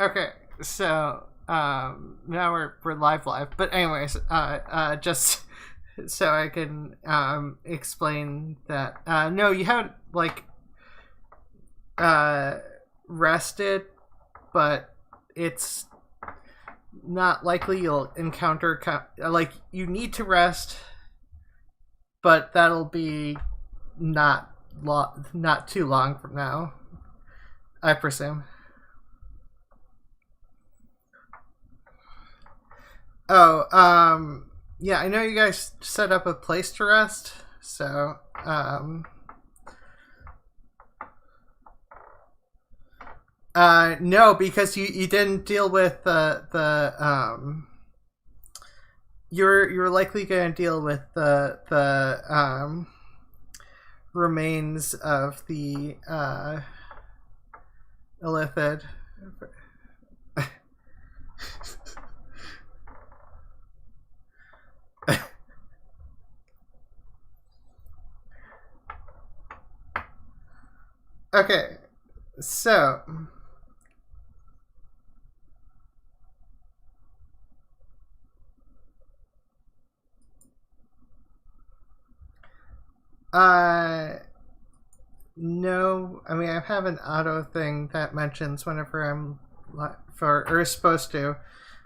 Okay, so now we're live, but anyways, just so I can explain that. No, you haven't like rested, but it's not likely you'll encounter like you need to rest, but that'll be not too long from now, I presume. Oh, yeah, I know you guys set up a place to rest, so no, because you didn't deal with the you're likely going to deal with the remains of the Illithid. Okay, so no, I mean I have an auto thing that mentions whenever I'm or is supposed to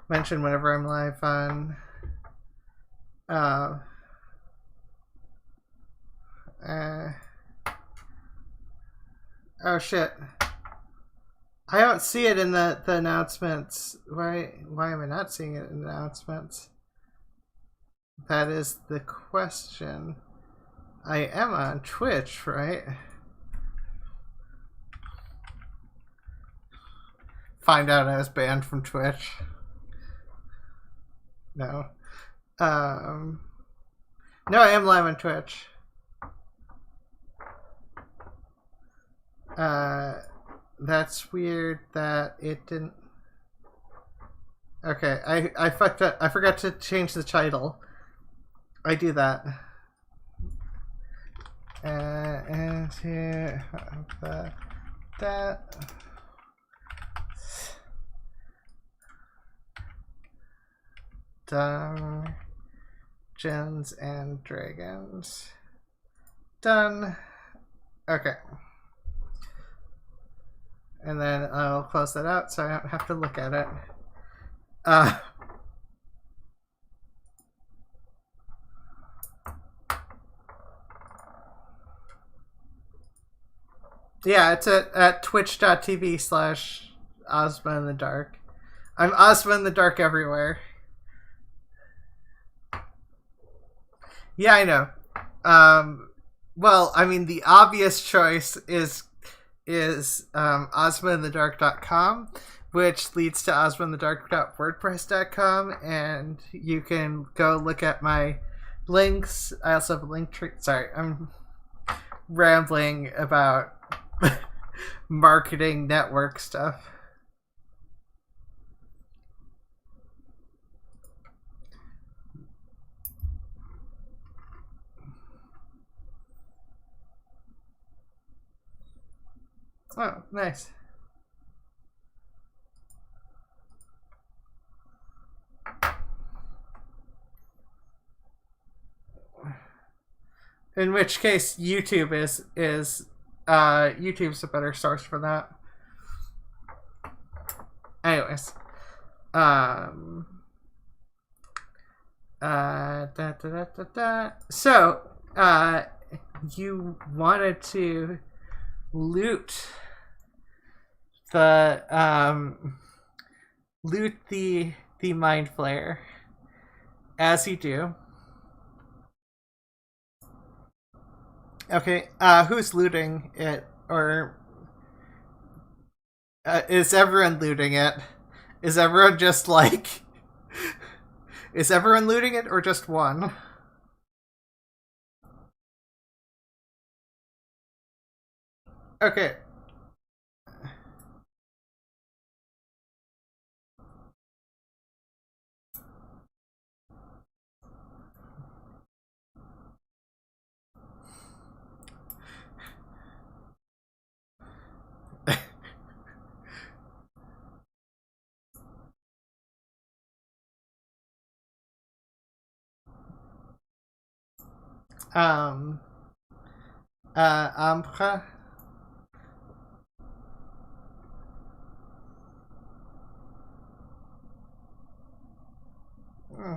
mention whenever I'm live on uh uh oh shit. I don't see it in the announcements. Why am I not seeing it in the announcements? That is the question. I am on Twitch, right? Find out I was banned from Twitch. No. No, I am live on Twitch. That's weird that it didn't. Okay, I fucked up. I forgot to change the title. I do that. And here, that. Dungeons and Dragons. Done. Okay. And then I'll close that out so I don't have to look at it. Yeah, it's at twitch.tv/Ozma in the Dark. I'm Ozma in the Dark everywhere. Yeah, I know. Well, I mean, the obvious choice is ozmainthedark.com, which leads to ozmainthedark.wordpress.com, and you can go look at my links. I also have a link tree. Sorry, I'm rambling about marketing network stuff. Oh, nice. In which case, YouTube's a better source for that. Anyways, So, you wanted to loot the mind flayer, as you do. Okay, who's looting it, or is everyone looting it? Is everyone just like? Is everyone looting it, or just one? Okay. Um, Ambre. Hmm.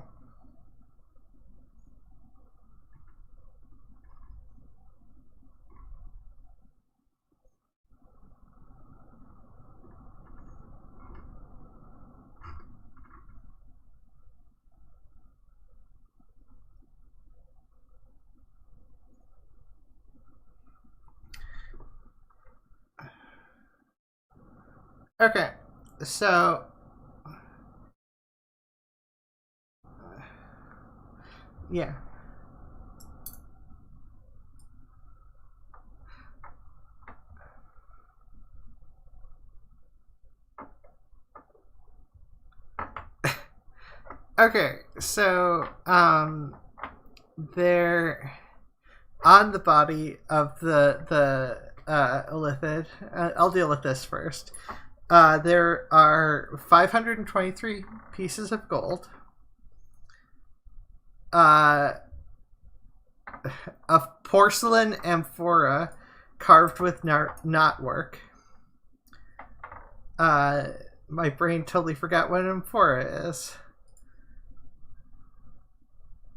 Okay, so yeah. Okay, so they're on the body of the Illithid. I'll deal with this first. There are 523 pieces of gold. A porcelain amphora carved with knotwork. My brain totally forgot what an amphora is.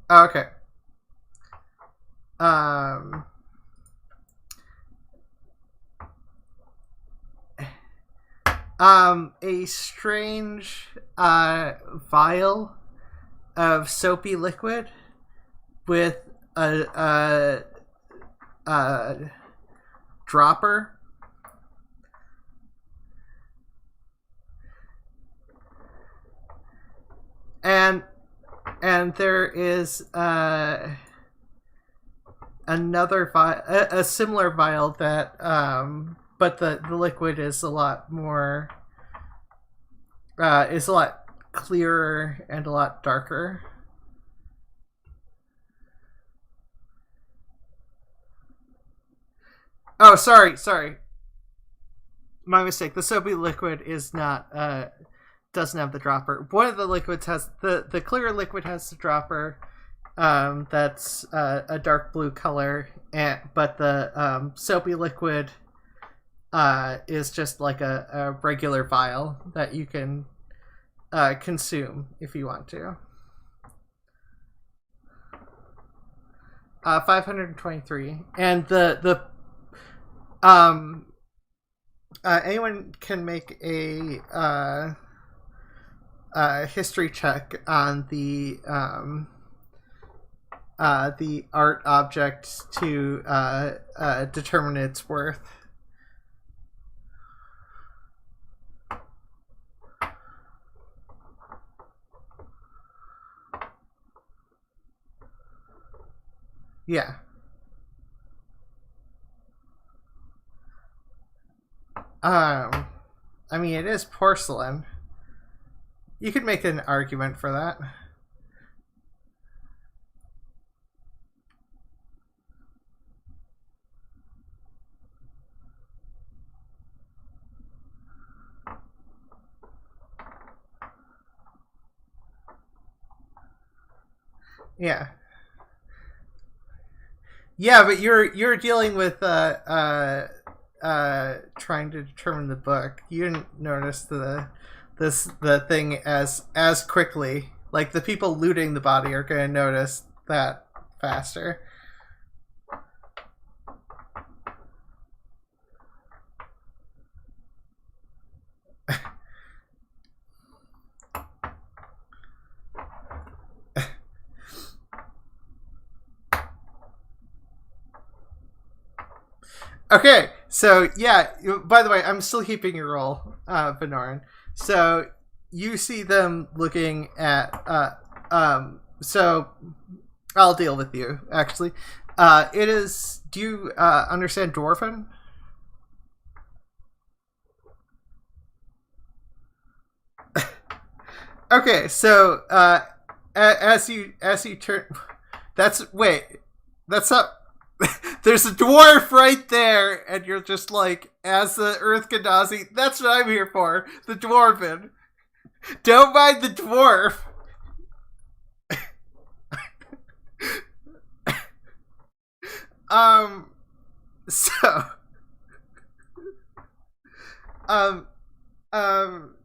Oh, okay. A strange vial of soapy liquid with a dropper. And there is another vial, a similar vial that but the liquid is a lot more is a lot clearer and a lot darker. Oh, sorry. My mistake. The soapy liquid is not doesn't have the dropper. One of the liquids has the clear liquid has the dropper. That's a dark blue color, but the soapy liquid is just like a regular vial that you can consume if you want to. 523, and the anyone can make a history check on the art object to determine its worth. Yeah. I mean, it is porcelain. You could make an argument for that. Yeah. Yeah, but you're dealing with trying to determine the book. You didn't notice the thing as quickly. Like the people looting the body are going to notice that faster. Okay, so yeah. By the way, I'm still keeping your roll, Benorin. So you see them looking at. So I'll deal with you. Actually, it is. Do you understand Dwarven? Okay, so as you turn, that's not. There's a dwarf right there, and you're just like, as the Earth Genasi, that's what I'm here for. The Dwarven. Don't mind the dwarf. So, um,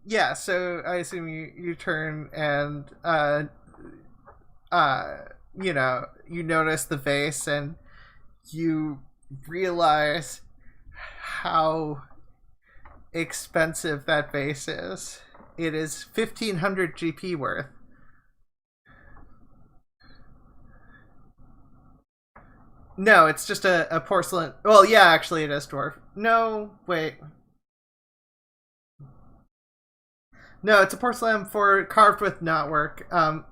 yeah. So I assume you turn and uh, you notice the vase and you realize how expensive that vase is. It is 1,500 GP worth. No, it's just a porcelain. Well, yeah, actually, it is dwarf. No, wait. No, it's a porcelain for carved with knotwork.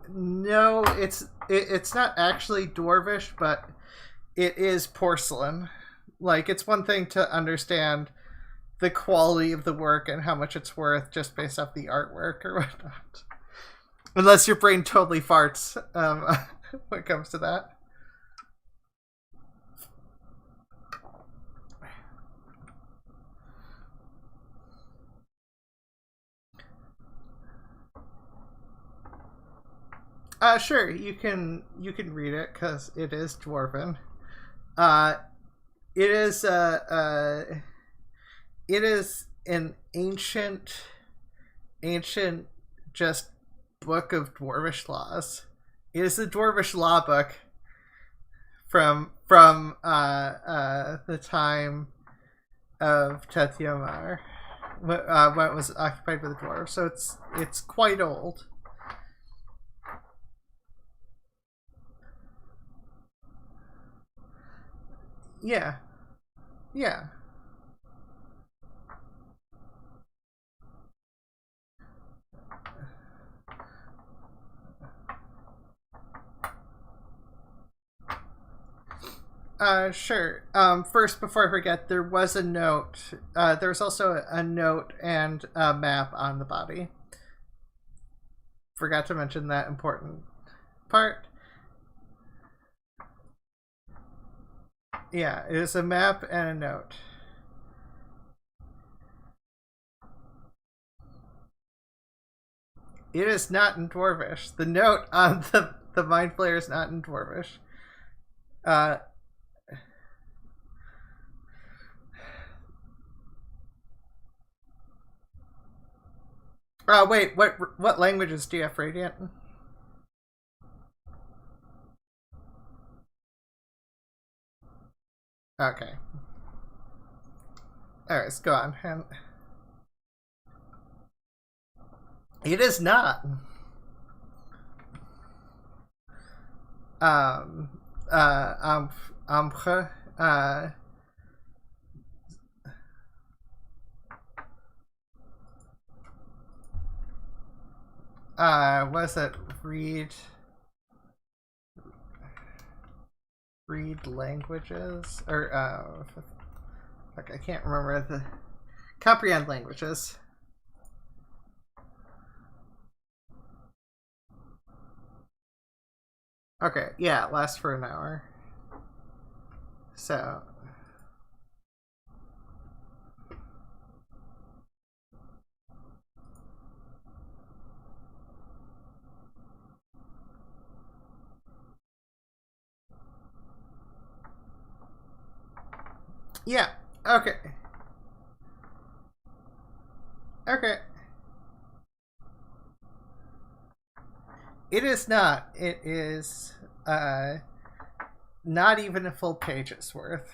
No, it's not actually dwarvish, but it is porcelain. Like, it's one thing to understand the quality of the work and how much it's worth just based off the artwork or whatnot. Unless your brain totally farts when it comes to that. Sure, you can read it because it is dwarven. Uh, it is it is an ancient just book of dwarvish laws. It is the dwarvish law book from the time of Tethyammar, when it was occupied by the dwarves. So it's quite old. Yeah, yeah. Sure. First, before I forget, there was a note. There was also a note and a map on the body. Forgot to mention that important part. Yeah, it is a map and a note. It is not in Dwarvish. The note on the Mind Flayer is not in Dwarvish. Uh, wait, what languages do you have, Radiant? Okay. Alright, let's go on. It is not. Um, Ampre, what is it? Read languages? Or, like, I can't remember the. Comprehend languages. Okay, yeah, it lasts for an hour. So. Yeah, okay. Okay. It is not. It is not even a full page's worth.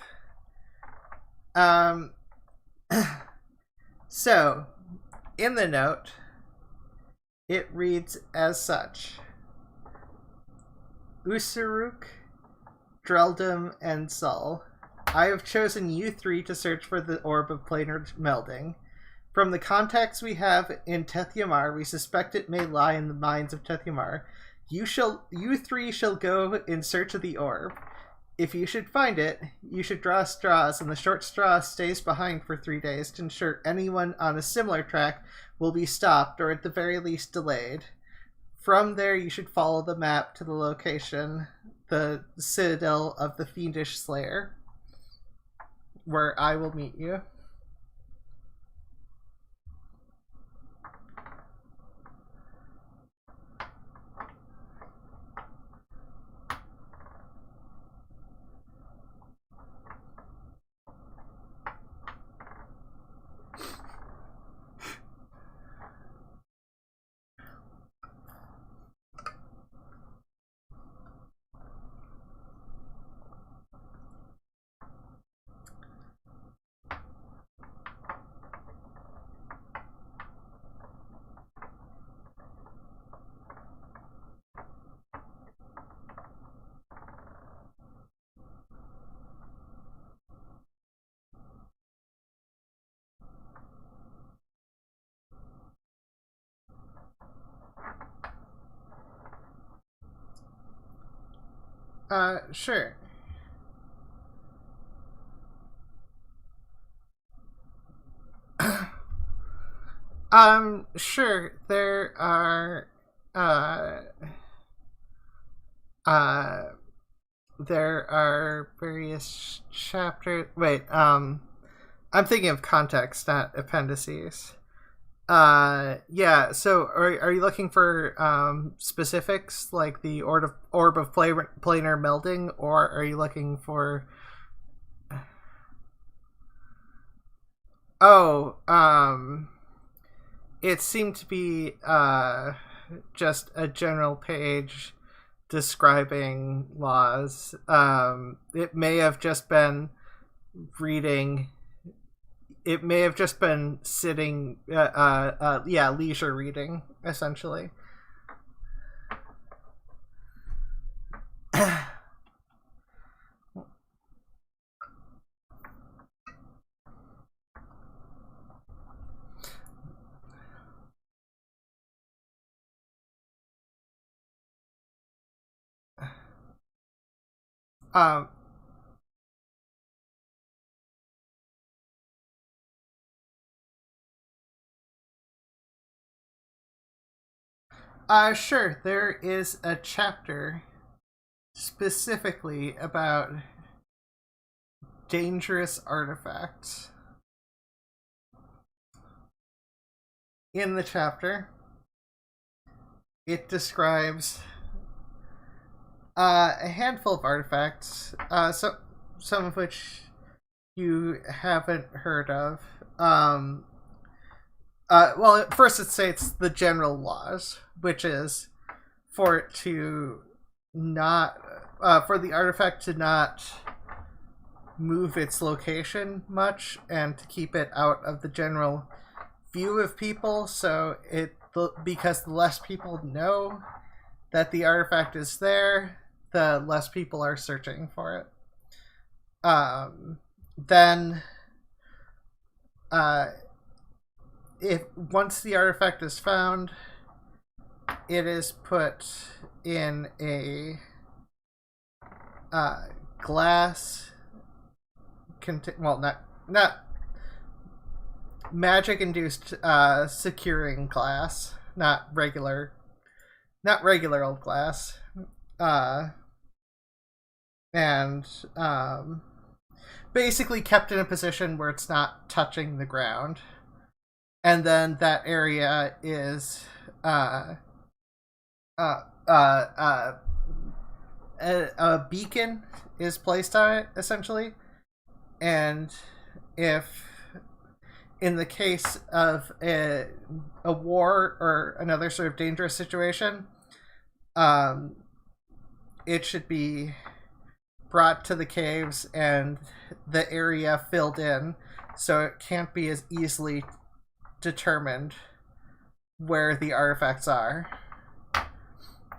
Um so in the note it reads as such: Usaruk, Dreldum, and Sol, I have chosen you three to search for the orb of planar melding. From the contacts we have in Tethyammar, we suspect it may lie in the mines of Tethyammar. You three shall go in search of the orb. If you should find it, you should draw straws, and the short straw stays behind for 3 days to ensure anyone on a similar track will be stopped or at the very least delayed. From there, you should follow the map to the location, the citadel of the Fiendish Slayer, where I will meet you. Sure. Sure. Uh, uh, there are various chapters. Wait, I'm thinking of context, not appendices. Yeah. So, are you looking for specifics like the orb of planar melding, or are you looking for? Oh, it seemed to be just a general page describing laws. It may have just been reading. It may have just been sitting. Yeah, leisure reading essentially. um, sure. There is a chapter specifically about dangerous artifacts. In the chapter, it describes a handful of artifacts, some of which you haven't heard of. Well, at first it states the general laws, which is for it to not, for the artifact to not move its location much and to keep it out of the general view of people. So because the less people know that the artifact is there, the less people are searching for it. Then, if once the artifact is found, it is put in a glass. Well, not magic induced securing glass, not regular old glass. And basically kept in a position where it's not touching the ground. And then that area is a beacon is placed on it, essentially. And if, in the case of a war or another sort of dangerous situation, it should be brought to the caves and the area filled in so it can't be as easily determined where the artifacts are.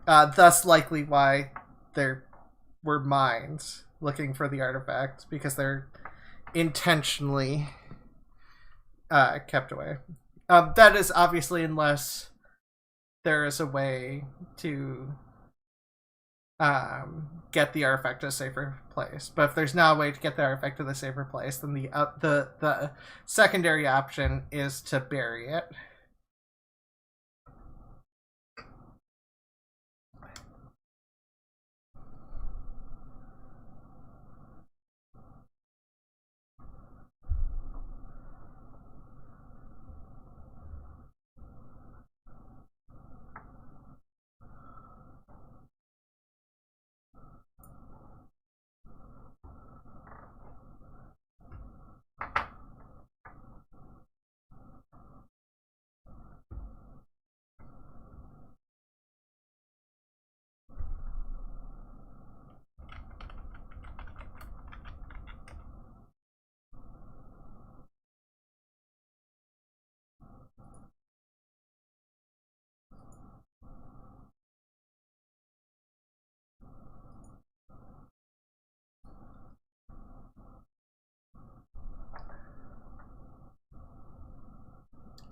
Thus likely why there were mines looking for the artifacts, because they're intentionally kept away. That is obviously unless there is a way to get the artifact to a safer place. But if there's not a way to get the artifact to the safer place, then the secondary option is to bury it.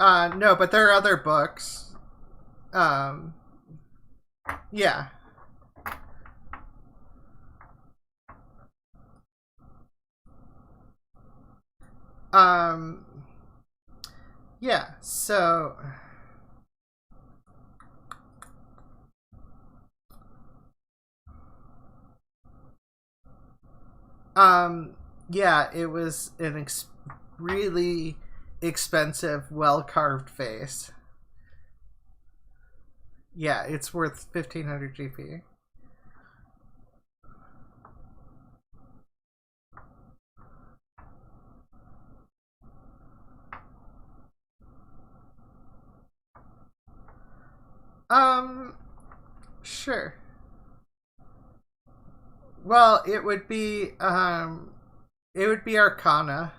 No, but there are other books. Yeah. Um, yeah, so yeah, it was an really expensive, well carved face. Yeah, it's worth 1500 GP. Sure. Well, it would be Arcana.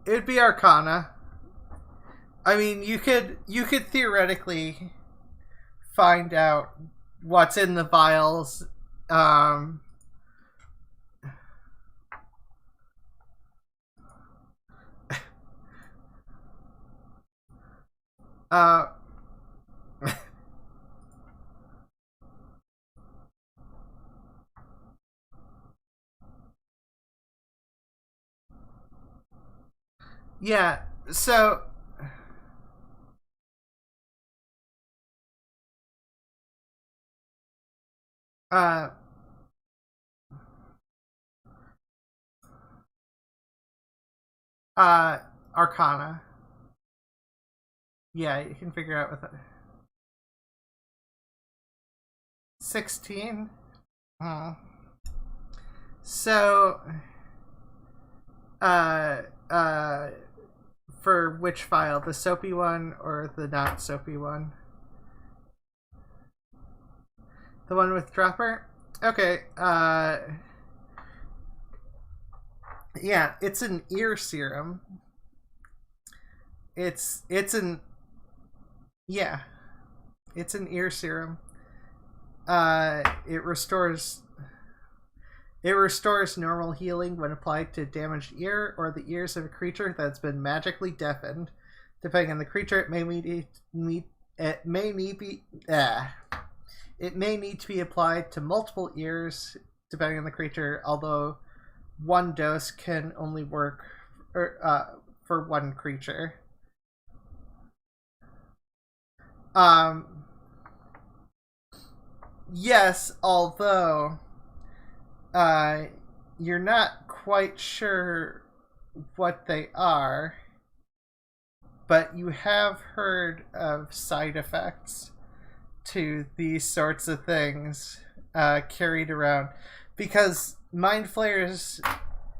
It would be Arcana. I mean, you could theoretically find out what's in the vials. Um, uh, yeah. So, uh, uh, Arcana. Yeah, you can figure out with it. 16. Oh. So, uh, uh, for which file, the soapy one or the not soapy one? The one with dropper. Okay. Yeah, it's an ear serum. It's an yeah, it's an ear serum. It restores normal healing when applied to damaged ear or the ears of a creature that's been magically deafened. Depending on the creature, it may need to be applied to multiple ears depending on the creature. Although one dose can only work for one creature. Um, yes, although uh, you're not quite sure what they are, but you have heard of side effects to these sorts of things carried around because mind flayers.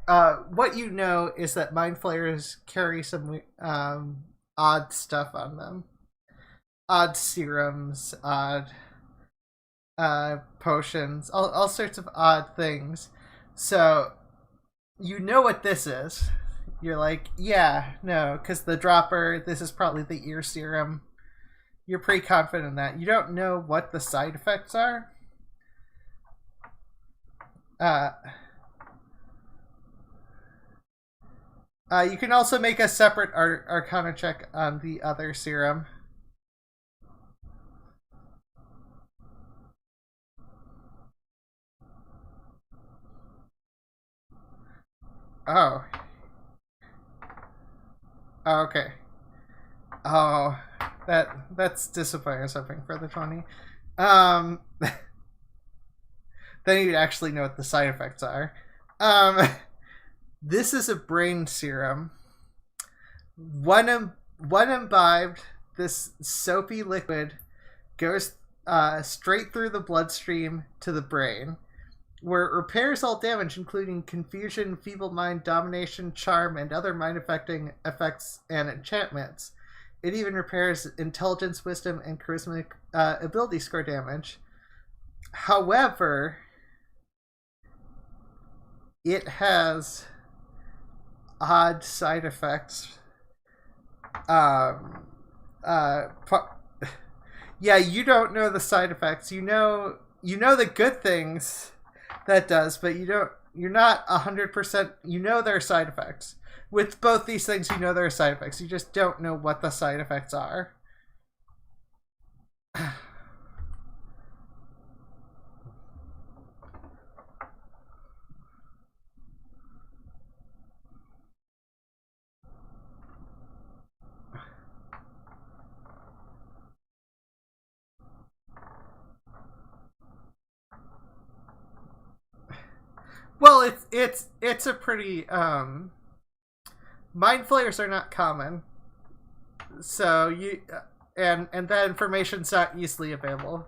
What you know is that mind flayers carry some odd stuff on them, odd serums, odd potions, all sorts of odd things. So you know what this is. You're like, yeah, no, because the dropper, this is probably the ear serum. You're pretty confident in that. You don't know what the side effects are. Uh, you can also make a separate Arcana check on the other serum. Oh. Oh, okay. Oh, that's disappointing or something for the 20. Um, then you'd actually know what the side effects are. Um, this is a brain serum. One imbibed, this soapy liquid goes straight through the bloodstream to the brain, where it repairs all damage, including confusion, feeble mind, domination, charm, and other mind affecting effects and enchantments. It even repairs intelligence, wisdom, and charisma ability score damage. However, it has odd side effects. Um, uh, yeah, you don't know the side effects. You know the good things that does, but you're not 100%. You know there are side effects. With both these things, you know there are side effects. You just don't know what the side effects are. Well, it's a pretty mind flayers are not common, so you and that information's not easily available.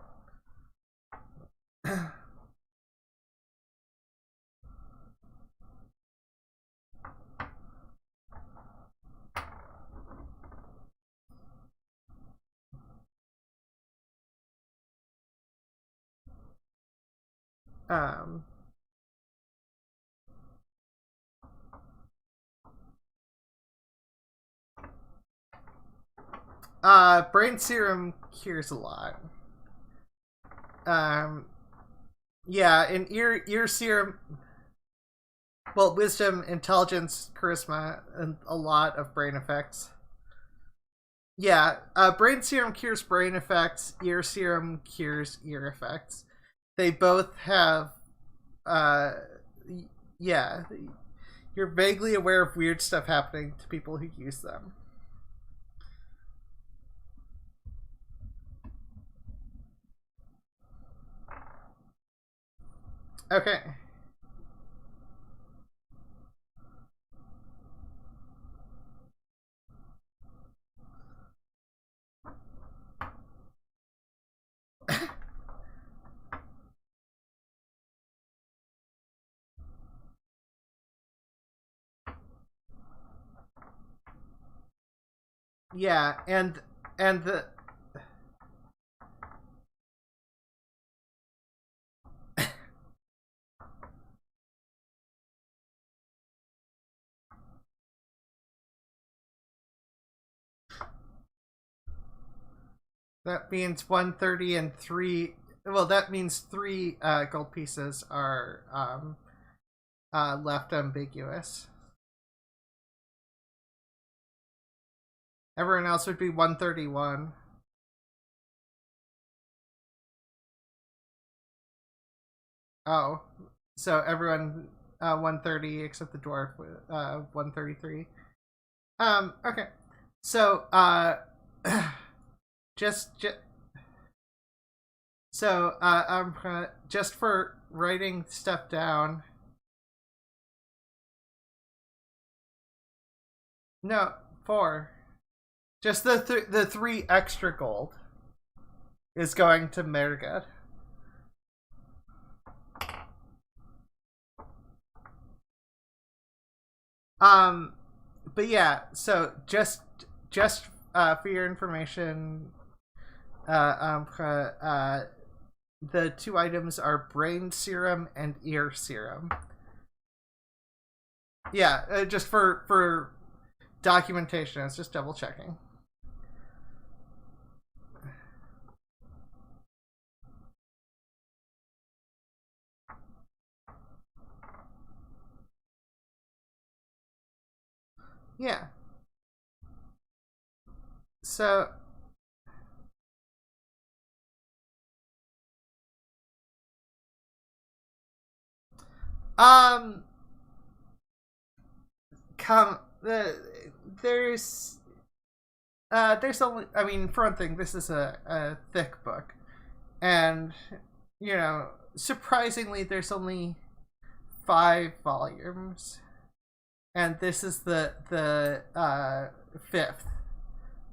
um, Brain serum cures a lot. Um, yeah, and ear serum. Well, wisdom, intelligence, charisma, and a lot of brain effects. Yeah, brain serum cures brain effects. Ear serum cures ear effects. They both have, uh, yeah. You're vaguely aware of weird stuff happening to people who use them. Okay. Yeah, and the that means 130 and 3. Well, that means 3 gold pieces are left ambiguous. Everyone else would be 131. Oh, so everyone 130 except the dwarf 133. Okay. So just so just for writing stuff down. No, 4. Just the 3 extra gold is going to Merged. Um, but yeah, so just for your information, the 2 items are brain serum and ear serum. Yeah, just for documentation. It's just double checking. Yeah. So um come there's only, I mean, for one thing, this is a thick book, and you know, surprisingly there's only 5 volumes, and this is the 5th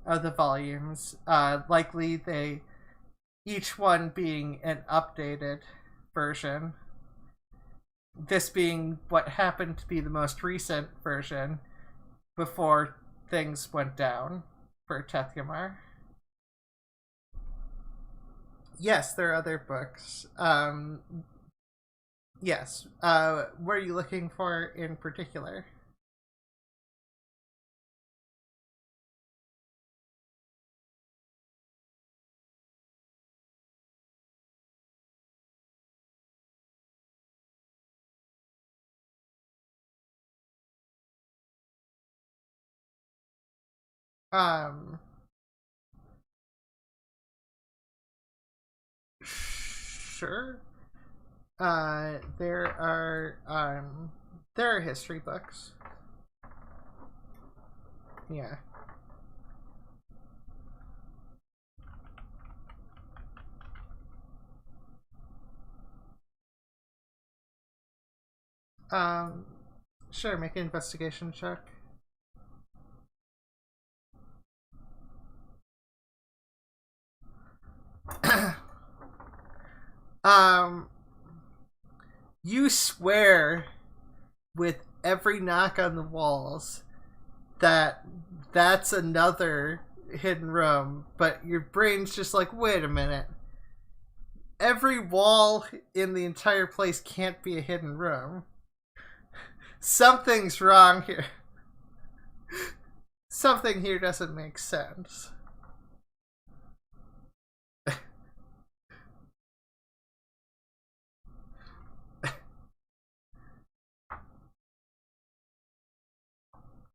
of the volumes. Likely they each one being an updated version. This being what happened to be the most recent version before things went down for Tethgamar. Yes, there are other books. Yes. What are you looking for in particular? Um, sure. There are history books. Yeah. Um, sure, make an investigation check. um, you swear with every knock on the walls that that's another hidden room, but your brain's just like, wait a minute. Every wall in the entire place can't be a hidden room. Something's wrong here. Something here doesn't make sense.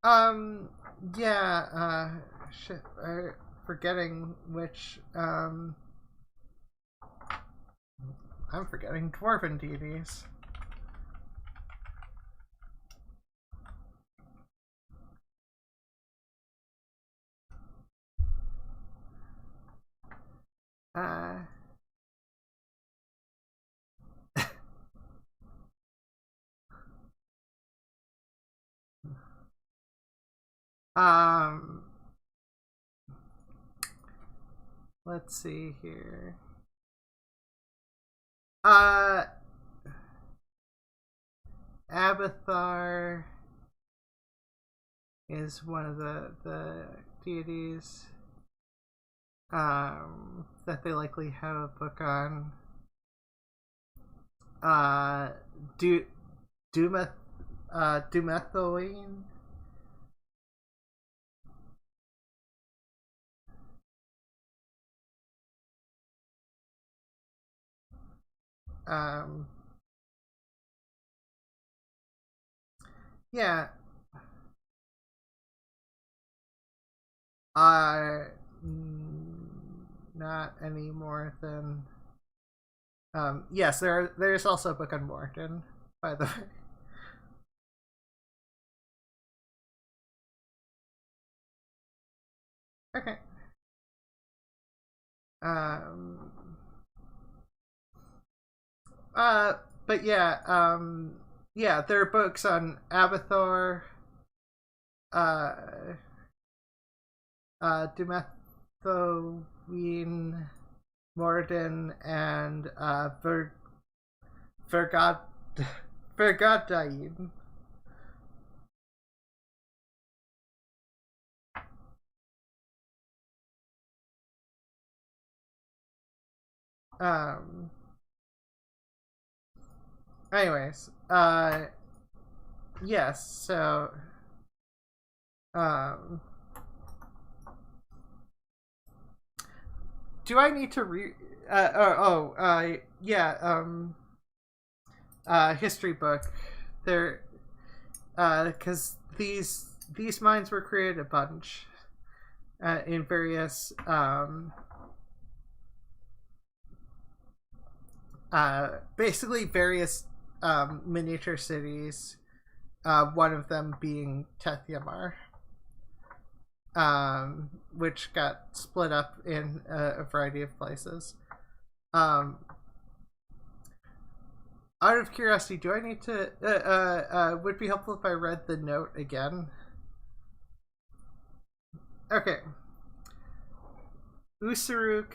Um, yeah, shit, forgetting which, I'm forgetting dwarven deities. Uh, um, let's see here. Uh, Abathar is one of the deities that they likely have a book on. Do Dumethoine. Um, yeah. Uh, not any more than. Yes, there's also a book on Morton, by the way. Okay. Um. Uh. But yeah. Yeah, there are books on Abathar. Uh. Dumethoin, Morden, and Vergad Vergadain. Um. Anyways. Yes. So. Um. Do I need to re? Yeah. History book. There. Because these mines were created a bunch. In various basically various miniature cities. One of them being Tethyamar, which got split up in a variety of places. Um, out of curiosity, do I need to? Would it be helpful if I read the note again? Okay. Usaruk,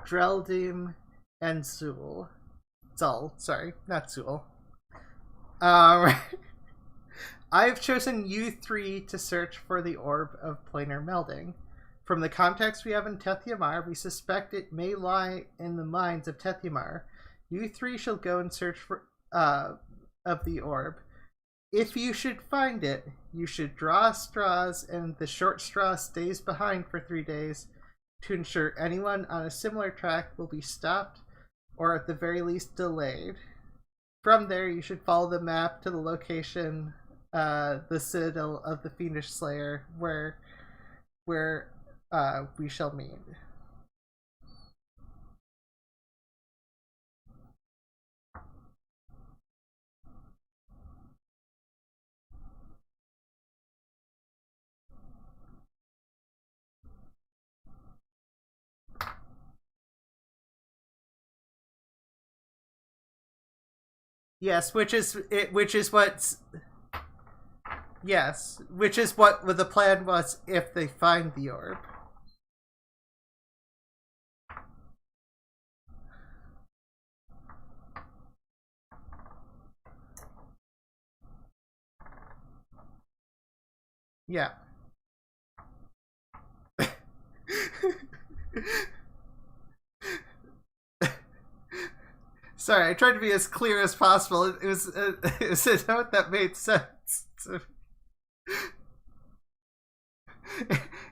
Dreldim, and Zul. Zul, sorry, not Zul. Um, I've chosen you three to search for the orb of planar melding. From the context we have in Tethyamar, we suspect it may lie in the mines of Tethyamar. You three shall go and search for of the orb. If you should find it, you should draw straws, and the short straw stays behind for 3 days to ensure anyone on a similar track will be stopped or at the very least delayed. From there, you should follow the map to the location, the citadel of the Fiendish Slayer, where we shall meet. Yes, which is it. Which is what's yes, which is what the plan was if they find the orb. Yeah. Sorry, I tried to be as clear as possible. It was a note that made sense.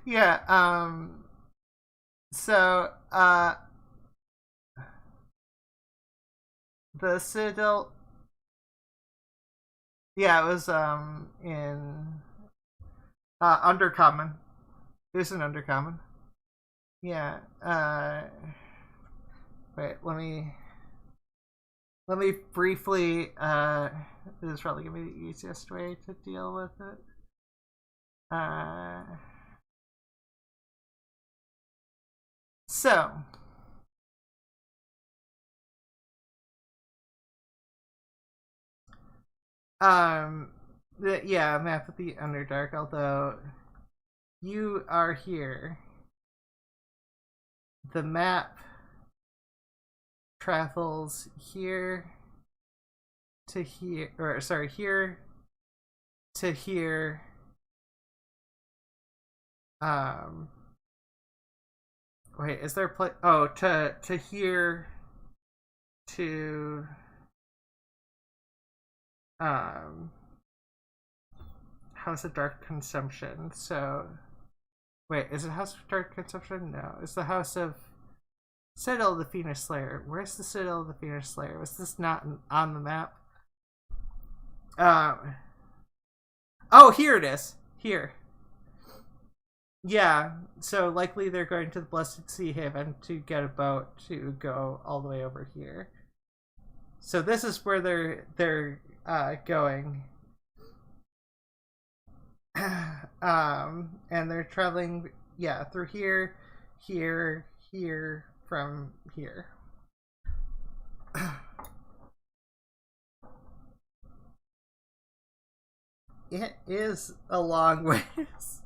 Yeah. So, the Citadel. Yeah, it was in Undercommon. It was in Undercommon. Yeah. Wait. Let me briefly. This is probably gonna be the easiest way to deal with it. So. Yeah, map of the Underdark. Although you are here, the map travels here to here, or sorry, here to here. Um, wait, is there play? Oh, to here to House of Dark Consumption. So wait, is it House of Dark Consumption? No, it's the House of Citadel of the Phoenix Slayer. Where's the Citadel of the Phoenix Slayer? Was this not on the map? Oh, here it is. Here. Yeah, so likely they're going to the Blessed Sea Haven to get a boat to go all the way over here. So this is where they're going. And they're traveling, yeah, through here, here, here, from here. It is a long ways.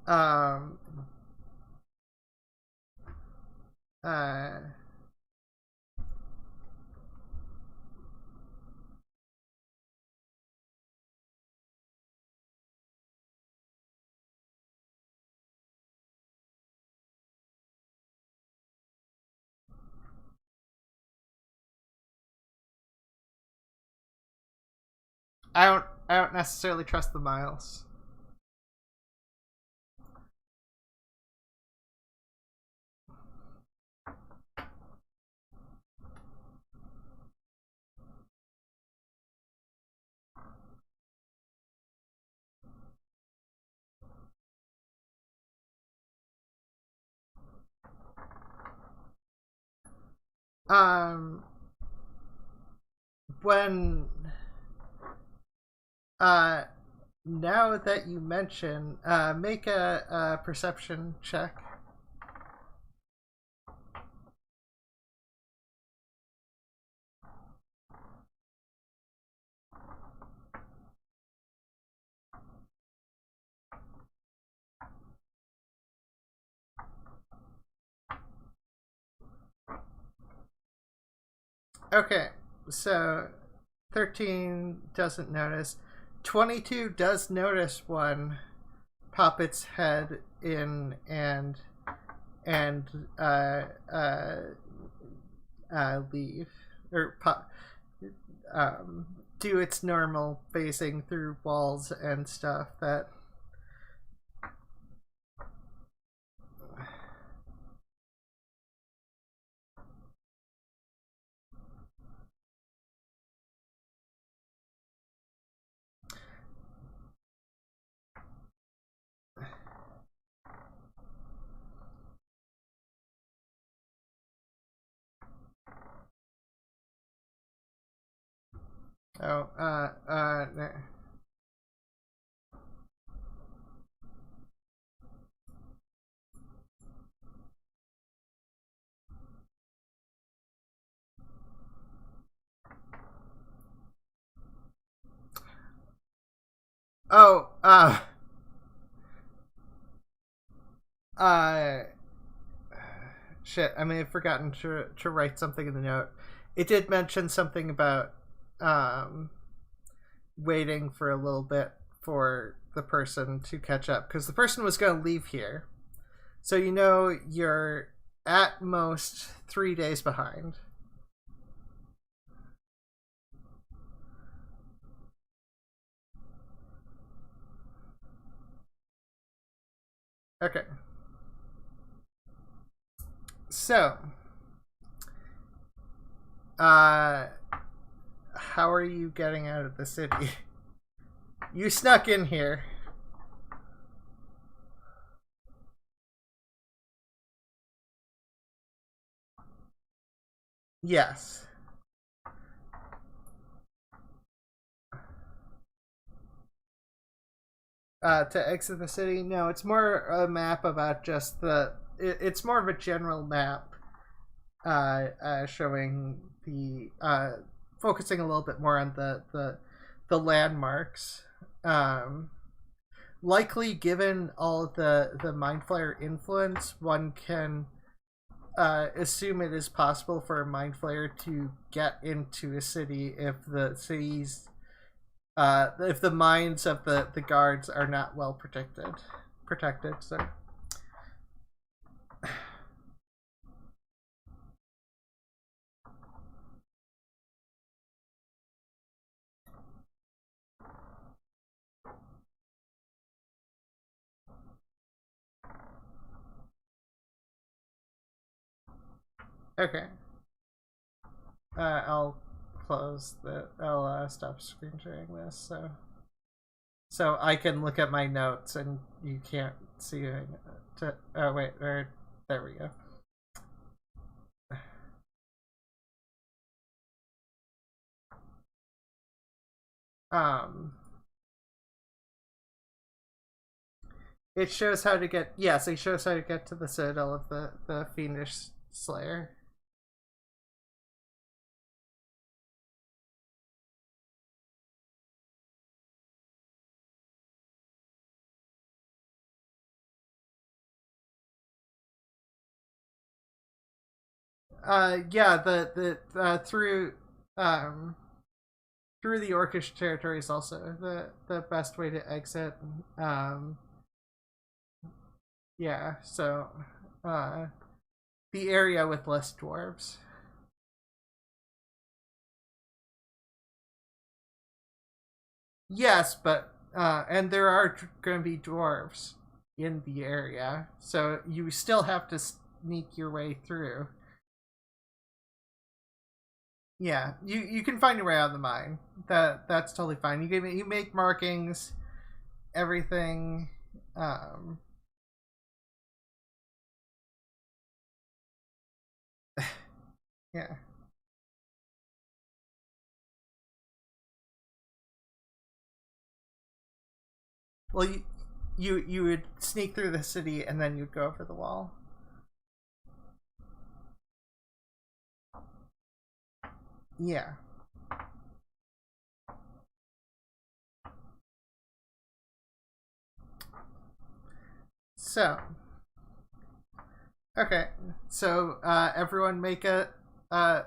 Um. Uh. I don't necessarily trust the miles. Um. When uh now that you mention, make a perception check. Okay, so 13 doesn't notice. 22 does notice one pop its head in and leave or pop, do its normal phasing through walls and stuff. That oh Oh, uh, shit. I may have forgotten to write something in the note. It did mention something about um waiting for a little bit for the person to catch up because the person was going to leave here. So you know you're at most 3 days behind. Okay. So, uh, how are you getting out of the city? You snuck in here. Yes. To exit the city? No, it's more a map about just the. It's more of a general map, showing the focusing a little bit more on the landmarks. Um, Likely, given all the Mind Flayer influence, one can assume it is possible for a Mind Flayer to get into a city if the minds of the guards are not well protected. So okay, I'll close the. I'll stop screen sharing this so I can look at my notes and you can't see it. Oh wait, there we go. Um, it shows how to get. Yes, it shows how to get to the citadel of the Fiendish Slayer. Yeah, the um through the Orcish territory is also the best way to exit. Um, yeah, so uh, the area with less dwarves. Yes, but and there are going to be dwarves in the area, so you still have to sneak your way through. Yeah, you can find your way out of the mine. That's totally fine. You make markings, everything. Um, yeah. Well, you would sneak through the city and then you'd go over the wall. Yeah. So, okay. So, everyone make a oh,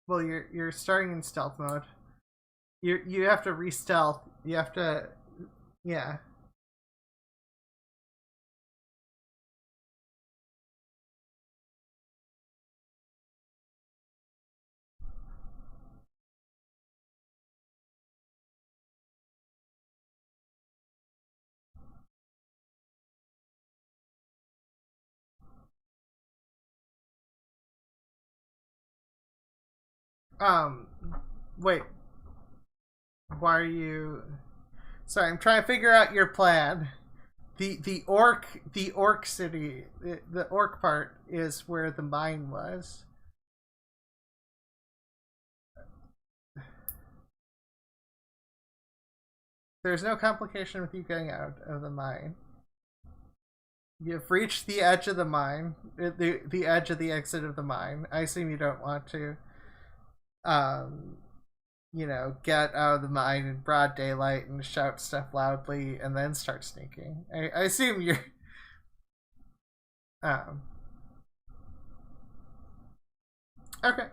well you're starting in stealth mode. You have to re-stealth. You have to yeah. Um wait, why are you sorry, I'm trying to figure out your plan. The orc city, the orc part is where the mine was. There's no complication with you getting out of the mine. You've reached the edge of the mine, the edge of the exit of the mine. I assume you don't want to. um, you know, get out of the mine in broad daylight and shout stuff loudly and then start sneaking. I assume you're. Um, okay.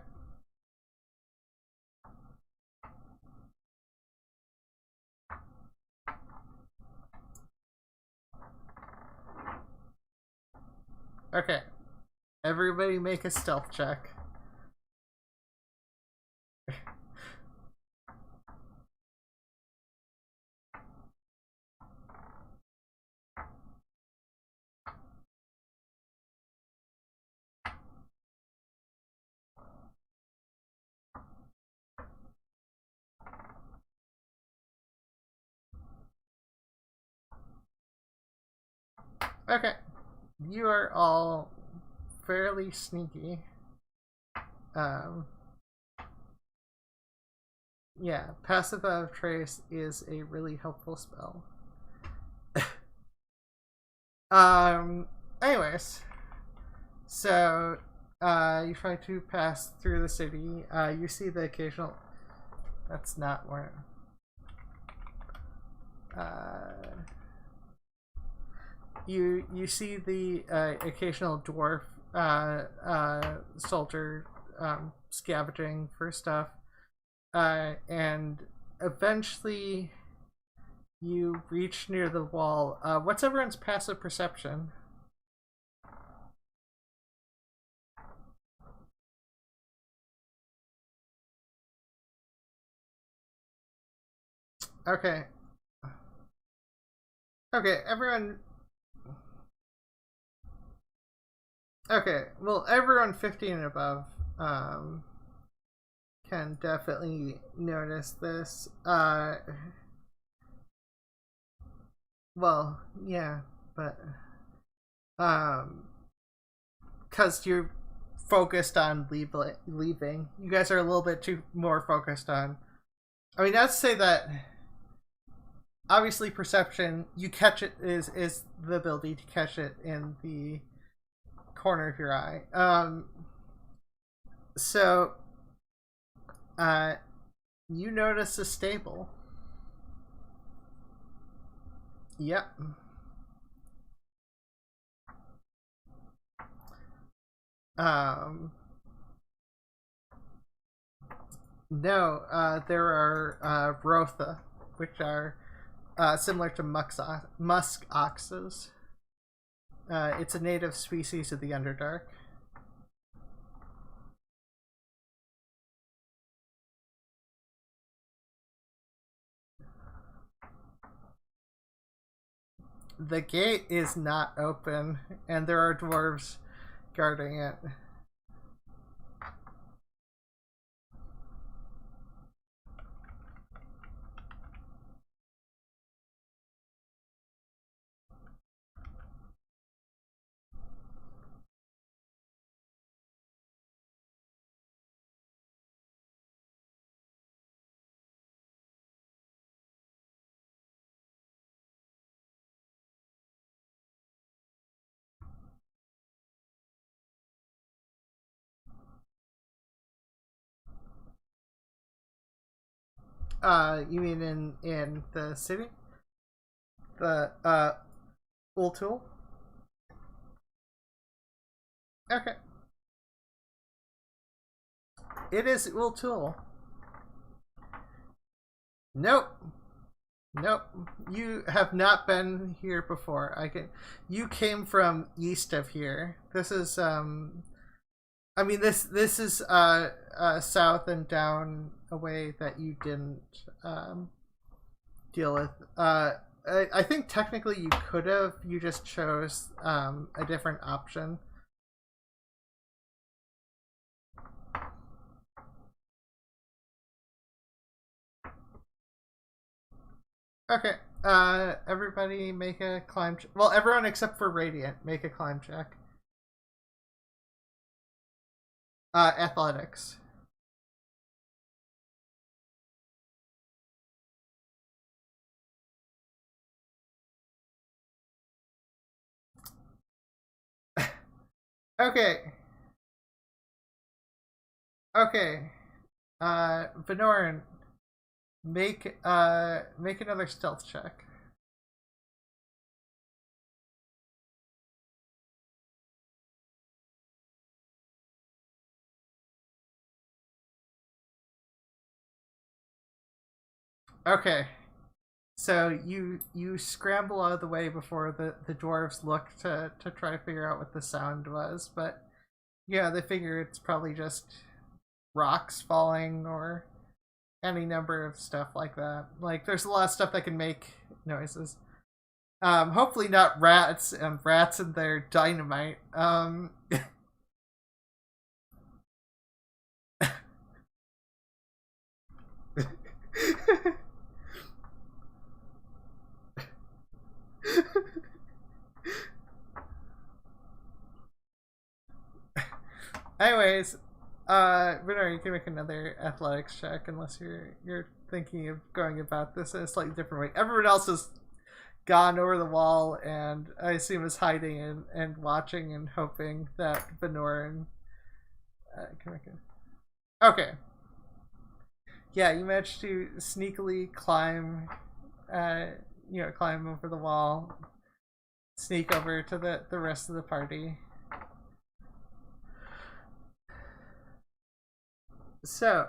Okay. Everybody make a stealth check. Okay. You are all fairly sneaky. Um, yeah, passive out of trace is a really helpful spell. Anyways, so you try to pass through the city. You see the occasional. That's not where. You see the occasional dwarf soldier scavenging for stuff, and eventually you reach near the wall. What's everyone's passive perception? Okay. Okay, everyone. Okay, well, everyone 15 and above can definitely notice this. Well, yeah, but because you're focused on leaving, you guys are a little bit too more focused on. I mean, not to say that. Obviously, perception you catch it is the ability to catch it in the corner of your eye. So, you notice a stable. Yep. Um, no, there are Rotha, which are similar to musk oxes. It's a native species of the Underdark. The gate is not open, and there are dwarves guarding it. You mean in the city? The Ultul? Okay. It is Ultul. Nope. Nope. You have not been here before. I can. You came from east of here. This is I mean this is south and down a way that you didn't deal with. I think technically you could have. You just chose a different option. Okay. Everybody make a climb. Well, everyone except for Radiant make a climb check. Athletics. Okay. Okay. Venorin, make another stealth check. Okay. So you scramble out of the way before the dwarves look to try to figure out what the sound was, but yeah, they figure it's probably just rocks falling or any number of stuff like that. Like there's a lot of stuff that can make noises. Hopefully not rats and rats and their dynamite. Anyways, Renner, you can make another athletics check unless you're thinking of going about this in a slightly different way. Everyone else has gone over the wall and I assume is hiding and watching and hoping that Venorin can make it. Okay. Yeah, you managed to sneakily climb climb over the wall, sneak over to the rest of the party. So,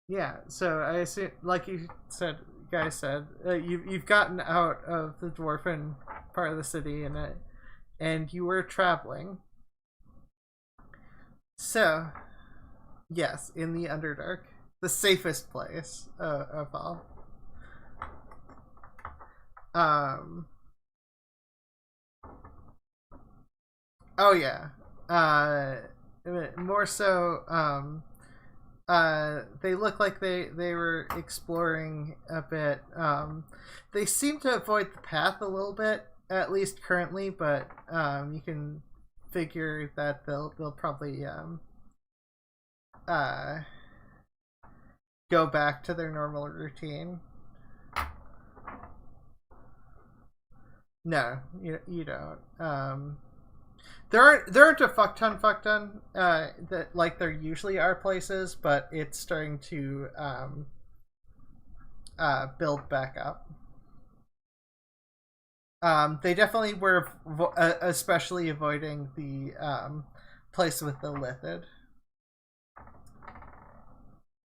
yeah. So I assume, like you said, guys said, you've gotten out of the dwarven part of the city and you were traveling. So, yes, in the Underdark, the safest place of all. Oh yeah. More so. They look like they were exploring a bit. They seem to avoid the path a little bit, at least currently. But you can figure that they'll probably go back to their normal routine. No, you don't. There aren't a fuck ton that like there usually are places, but it's starting to build back up. They definitely were especially avoiding the place with the Lithid,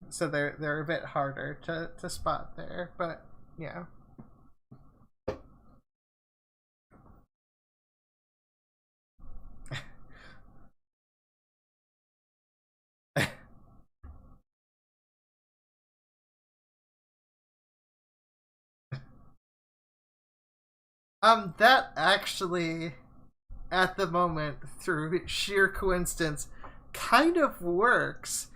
so they're a bit harder to spot there. But yeah. That actually, at the moment, through sheer coincidence, kind of works,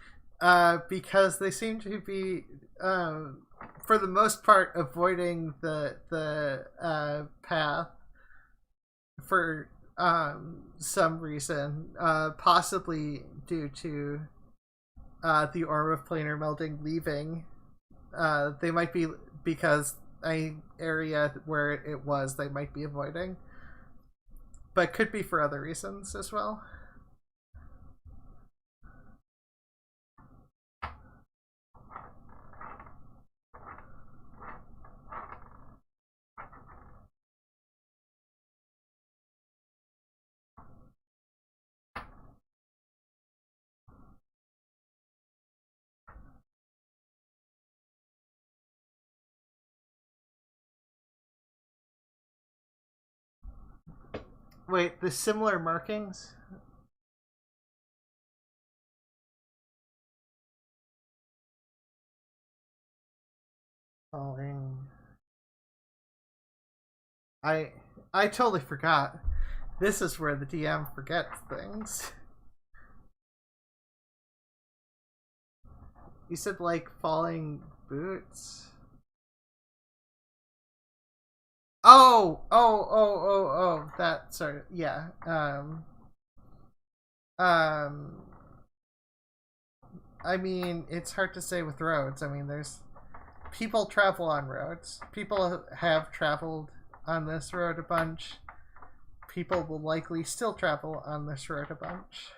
because they seem to be, for the most part, avoiding the path for some reason, possibly due to the Orb of Planar Melding leaving. They might be because a area where it was they might be avoiding, but could be for other reasons as well. Wait, the similar markings? Falling. I totally forgot. This is where the DM forgets things. You said like falling boots. Oh, that, sorry, yeah. I mean, it's hard to say with roads. I mean, there's people travel on roads. People have traveled on this road a bunch. People will likely still travel on this road a bunch.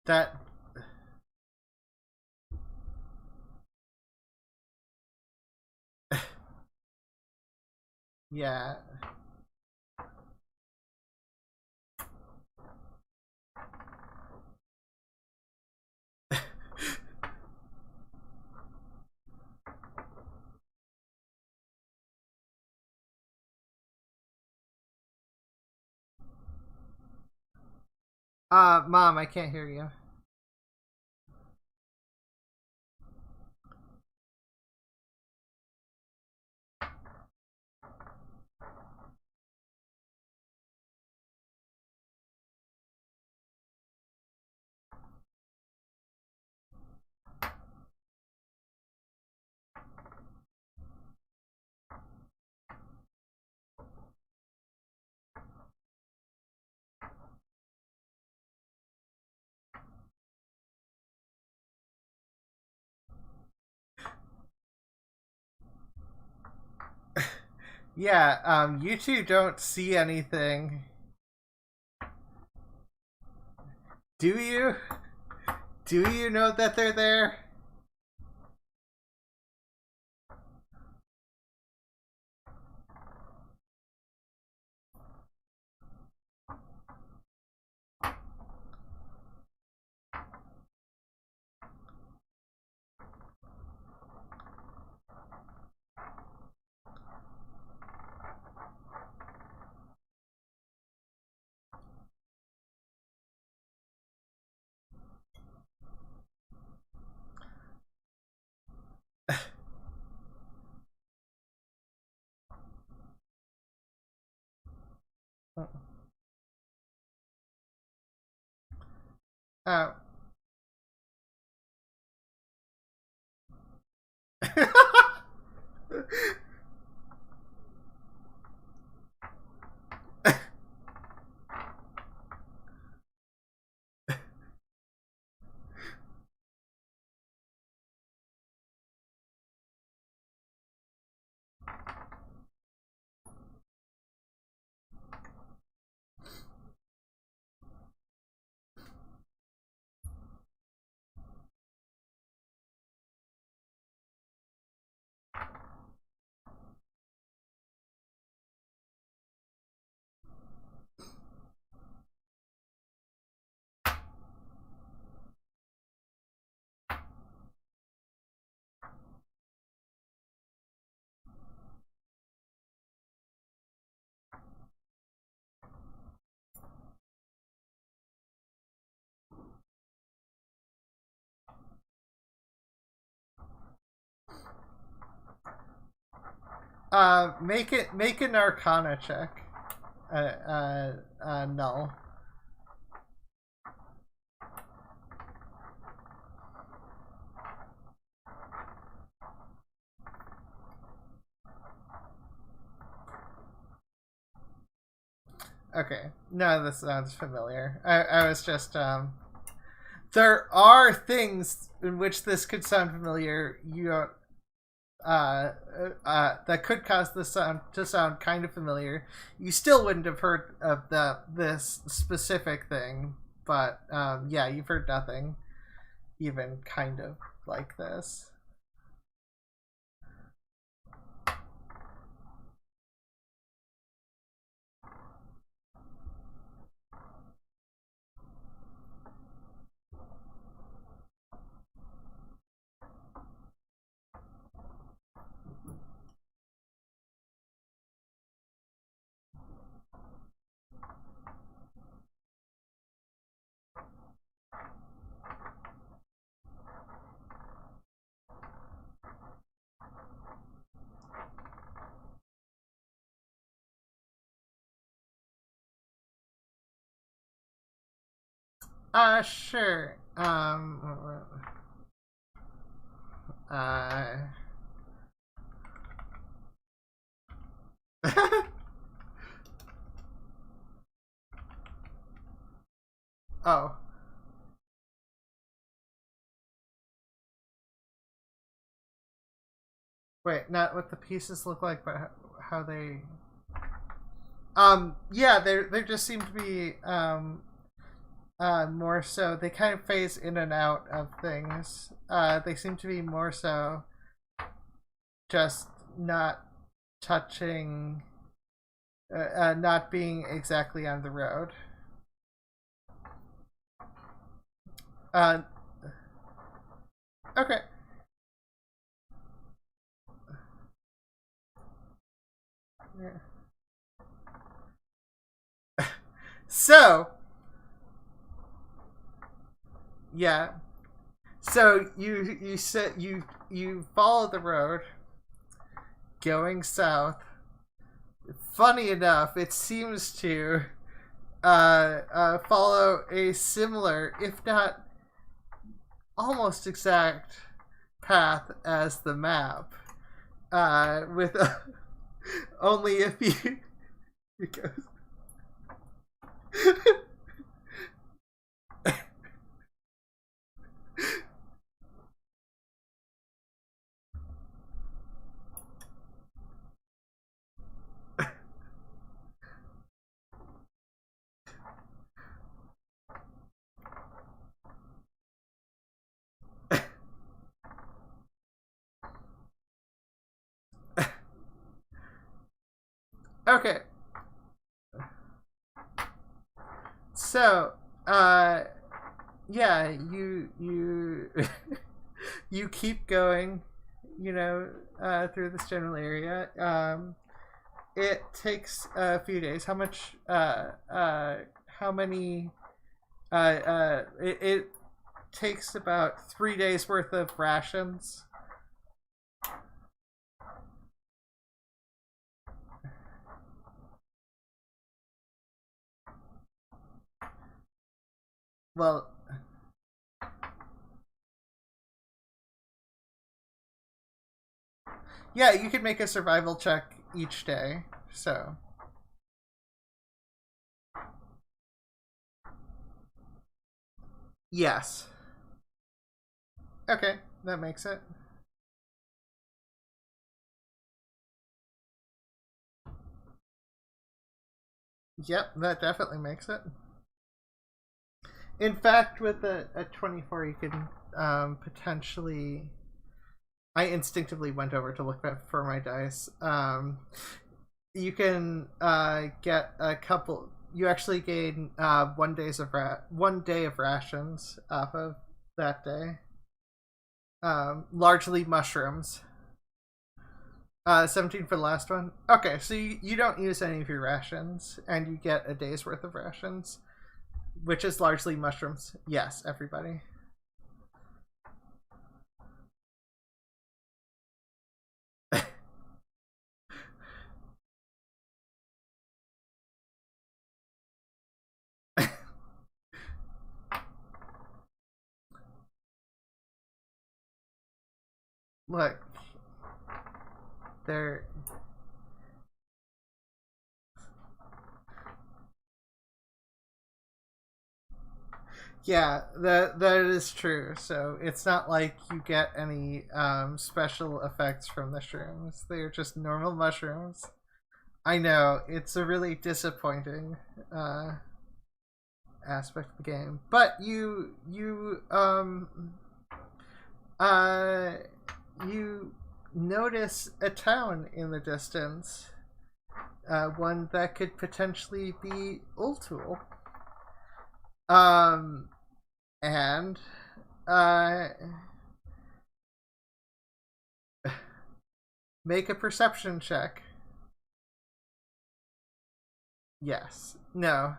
That... Yeah. Mom, I can't hear you. Yeah, you two don't see anything. Do you? Do you know that they're there? Oh. Make an Arcana check. No. Okay. No, this sounds familiar. I was just there are things in which this could sound familiar. You don't that could cause this sound to sound kind of familiar. You still wouldn't have heard of this specific thing, but yeah, you've heard nothing even kind of like this. Sure. Uh. Oh. Wait, not what the pieces look like, but how they. Yeah, there just seem to be more so. They kind of phase in and out of things. They seem to be more so just not touching, not being exactly on the road. Okay. Yeah. So, yeah. So you said you follow the road going south. Funny enough, it seems to follow a similar, if not almost exact, path as the map. With only if you because okay. So, yeah, you you keep going, through this general area. It takes a few days. How many? It takes about 3 days worth of rations. Well, yeah, you can make a survival check each day. So, yes. Okay, that makes it. Yep, that definitely makes it. In fact, with a 24, you can potentially. I instinctively went over to look for my dice. You can get a couple. You actually gain 1 day of rations off of that day. Largely mushrooms. 17 for the last one. Okay, so you don't use any of your rations, and you get a day's worth of rations, which is largely mushrooms. Yes, everybody. Look, they're yeah, that is true. So it's not like you get any special effects from the shrooms. They're just normal mushrooms. I know it's a really disappointing aspect of the game, but uh you notice a town in the distance, one that could potentially be Ultul. Um, and uh, make a perception check. Yes. No.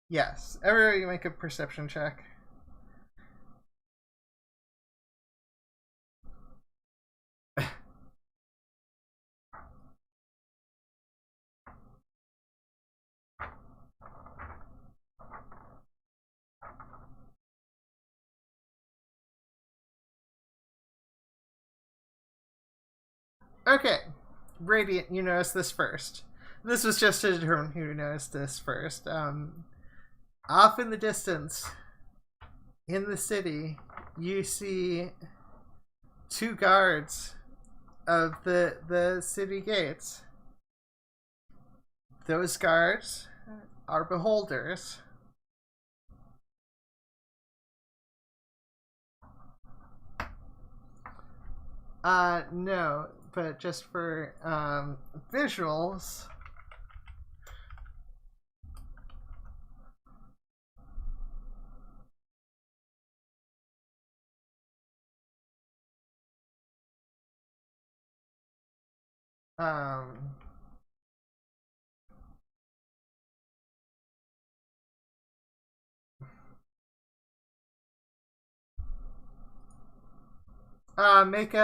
Yes. Everybody make a perception check. Okay. Radiant, you notice this first. This was just to determine who noticed this first. Off in the distance, in the city, you see two guards of the city gates. Those guards are beholders. No, but just for visuals. Um, make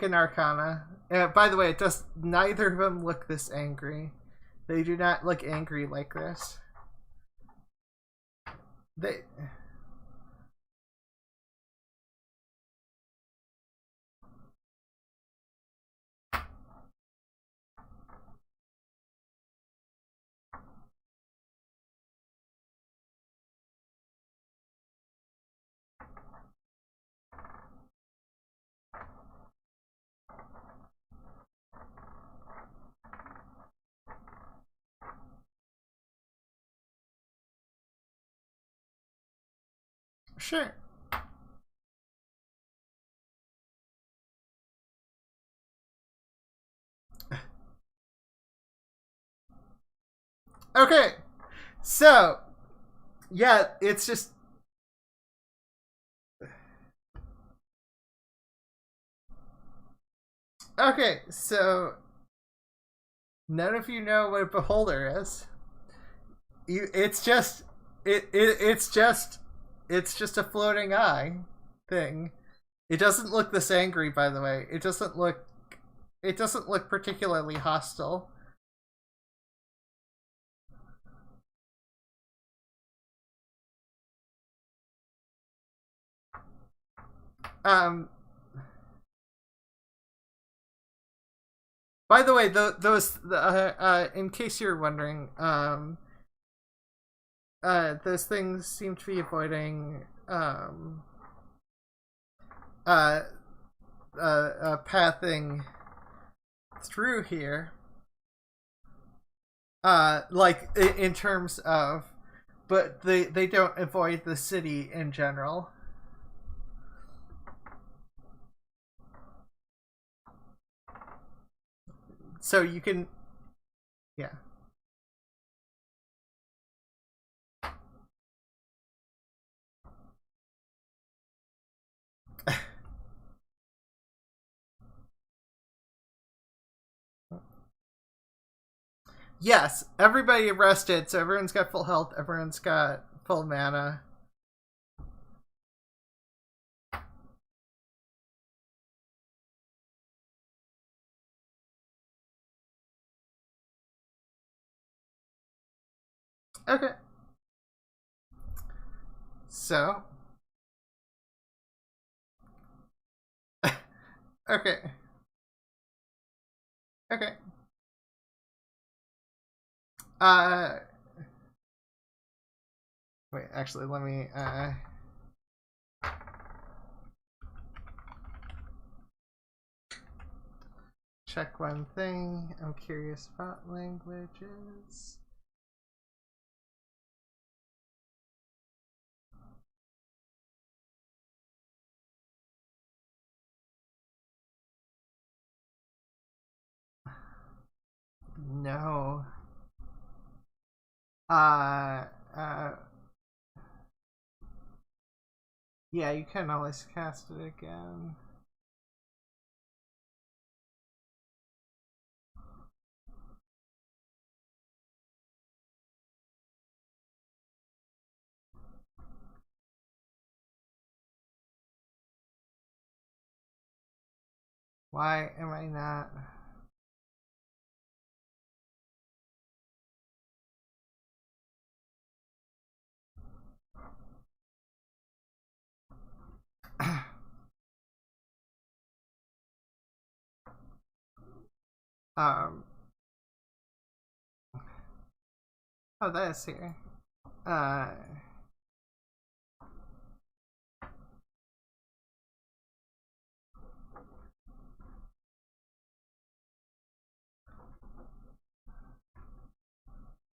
an Arcana. By the way, it does. Neither of them look this angry. They do not look angry like this. They. Sure. Okay. So, yeah, it's just. Okay, so none of you know what a beholder is. It's just it's just a floating eye thing. It doesn't look this angry, by the way. It doesn't look particularly hostile. Um by the way, those in case you're wondering, those things seem to be avoiding pathing through here. Like in terms of, but they don't avoid the city in general. So you can, yeah. Yes, everybody rested, so everyone's got full health, everyone's got full mana. Okay. So. Okay. Okay. Uh. Wait, actually, let me. Check one thing. I'm curious about languages. No. Uh. Uh. Yeah, you can always cast it again. Why am I not? um. Oh, that is here. Uh.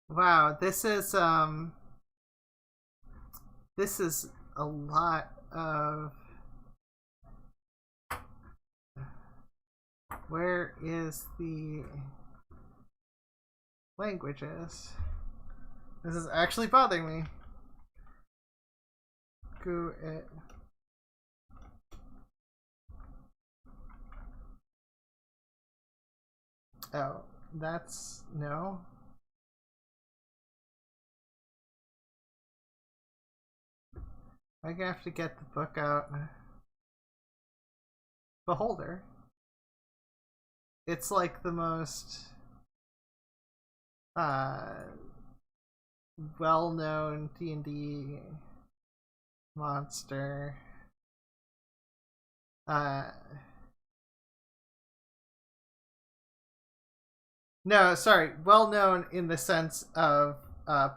Wow, this is a lot of Where is the languages? This is actually bothering me. Go it. Oh, that's no. I'm gonna have to get the book out. Beholder. It's like the most well-known D&D monster. No, sorry, well-known in the sense of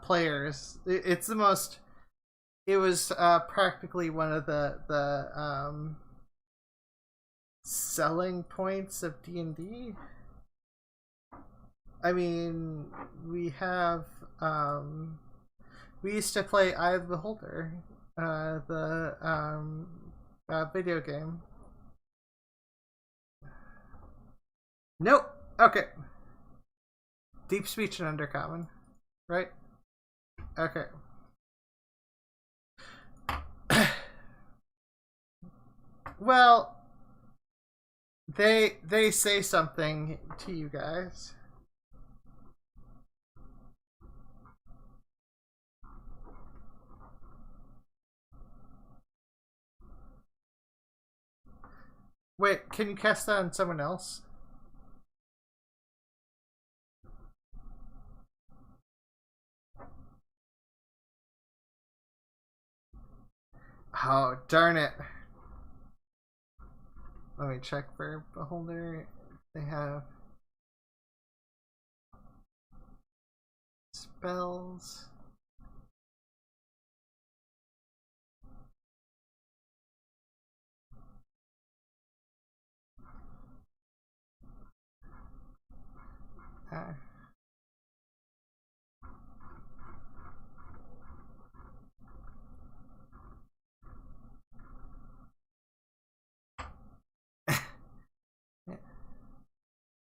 players. It's the most. It was practically one of the selling points of D&D. I mean, we have we used to play Eye of the Beholder, the video game. Nope. Okay. Deep speech and undercommon, right? Okay. Well, they say something to you guys. Wait, can you cast that on someone else? Oh, darn it. Let me check for Beholder. They have spells.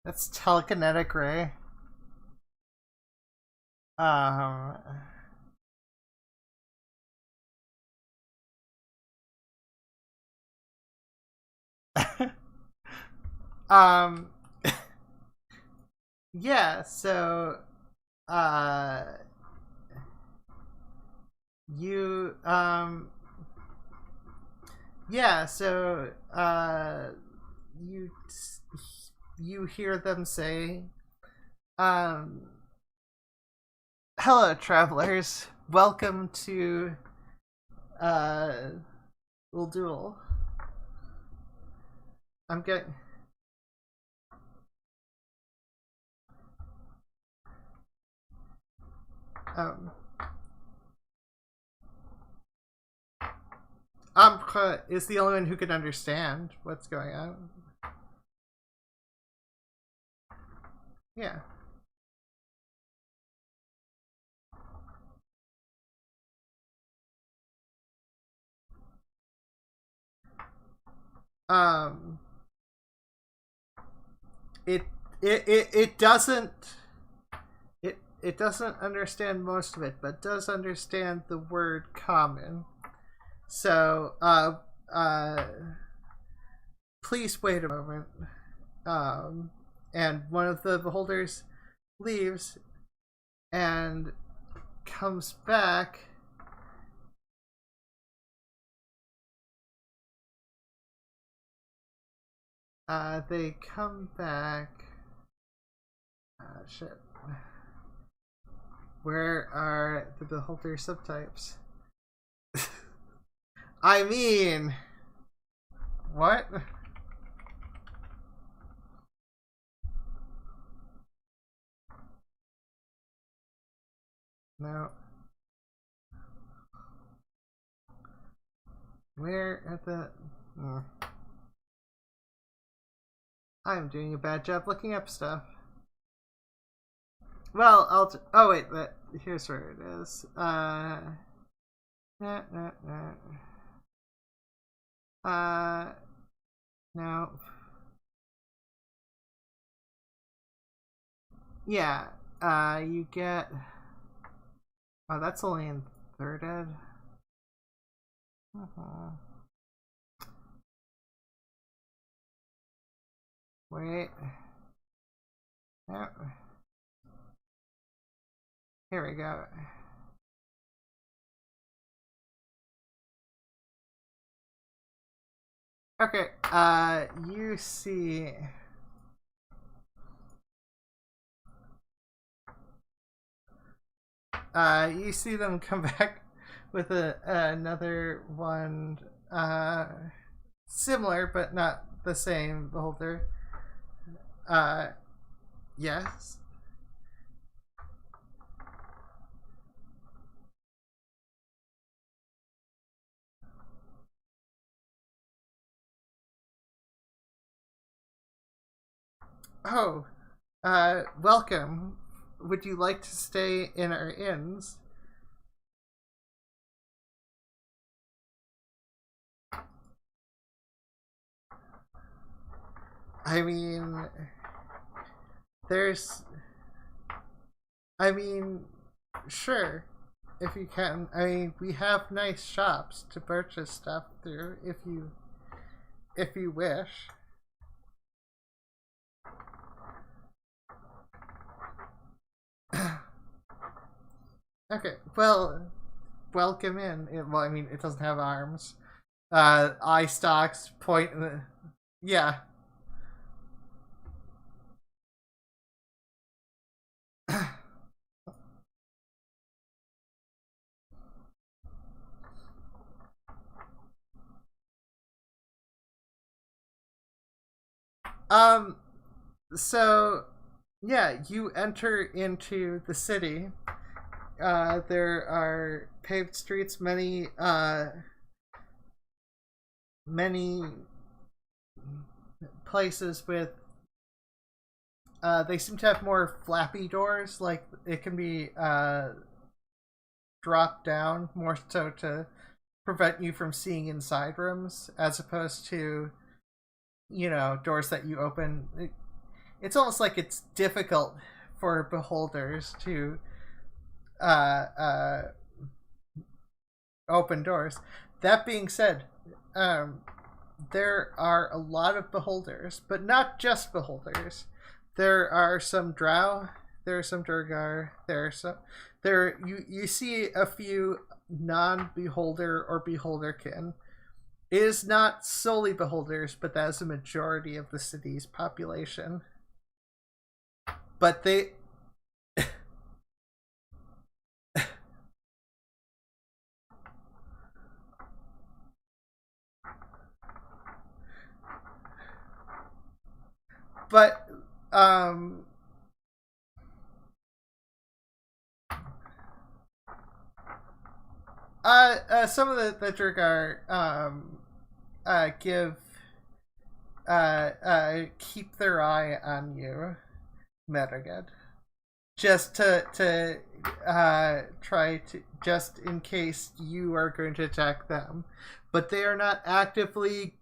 That's telekinetic ray. Um. um. Yeah. So. Uh. You. Yeah. So. You. You hear them say. Um. Hello, travelers. Welcome to. Ul'Dul. I'm getting. Amkha is the only one who can understand what's going on. Yeah. Um. It doesn't. It doesn't understand most of it, but does understand the word common. So, please wait a moment. And one of the beholders leaves and comes back. They come back. Shit. Where are the beholder subtypes? I mean, what? No. Where at the... I'm doing a bad job looking up stuff. Well, oh wait, here's where it is. No. Yeah, you get. Oh, that's only in third ed. Uh-huh. Wait. Oh. Here we go. Okay, you see. You see them come back with another one, similar but not the same beholder. Uh, yes. Oh, welcome. Would you like to stay in our inns? I mean, there's. I mean, sure, if you can. I mean, we have nice shops to purchase stuff through if you wish. Okay, well, welcome in. Well, I mean, it doesn't have arms. Eye stalks point. Yeah. um. So, yeah, you enter into the city. There are paved streets, many places with. They seem to have more flappy doors, like it can be dropped down more so to prevent you from seeing inside rooms, as opposed to doors that you open. It's almost like it's difficult for beholders to uh, uh, open doors. That being said, um, there are a lot of beholders, but not just beholders. There are some drow. There are some Durgar. You see a few non-beholder or beholderkin. It is not solely beholders, but that is a majority of the city's population. But they. But um some of the Durgar give keep their eye on you, Metaged, just to try to, just in case you are going to attack them, but they are not actively.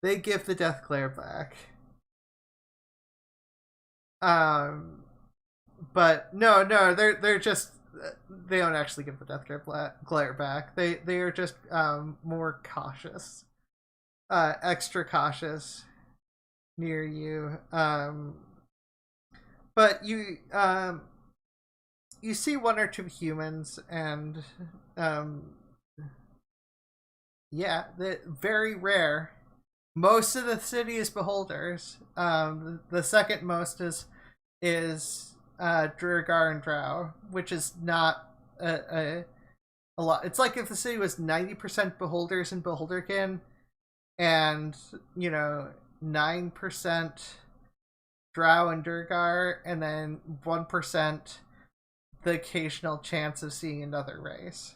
They give the death glare back. Um, but no, they're just they don't actually give the death glare back. They are just more cautious, extra cautious near you. But you see one or two humans, and yeah, very rare. Most of the city is beholders. The second most is Durgar and Drow, which is not a lot. It's like if the city was 90% beholders and beholderkin, and 9% Drow and Durgar, and then 1% the occasional chance of seeing another race.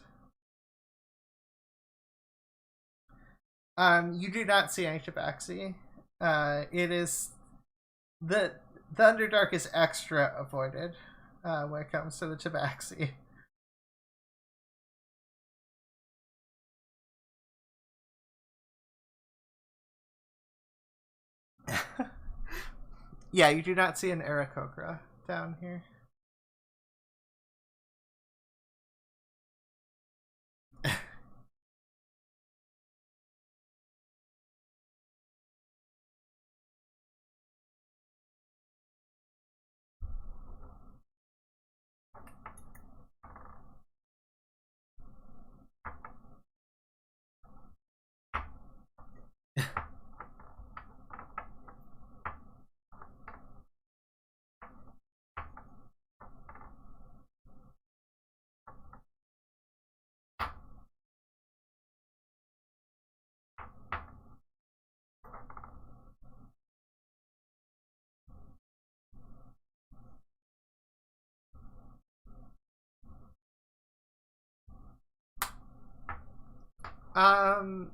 You do not see any Tabaxi. It is the Underdark is extra avoided when it comes to the Tabaxi. Yeah, you do not see an Aarakocra down here.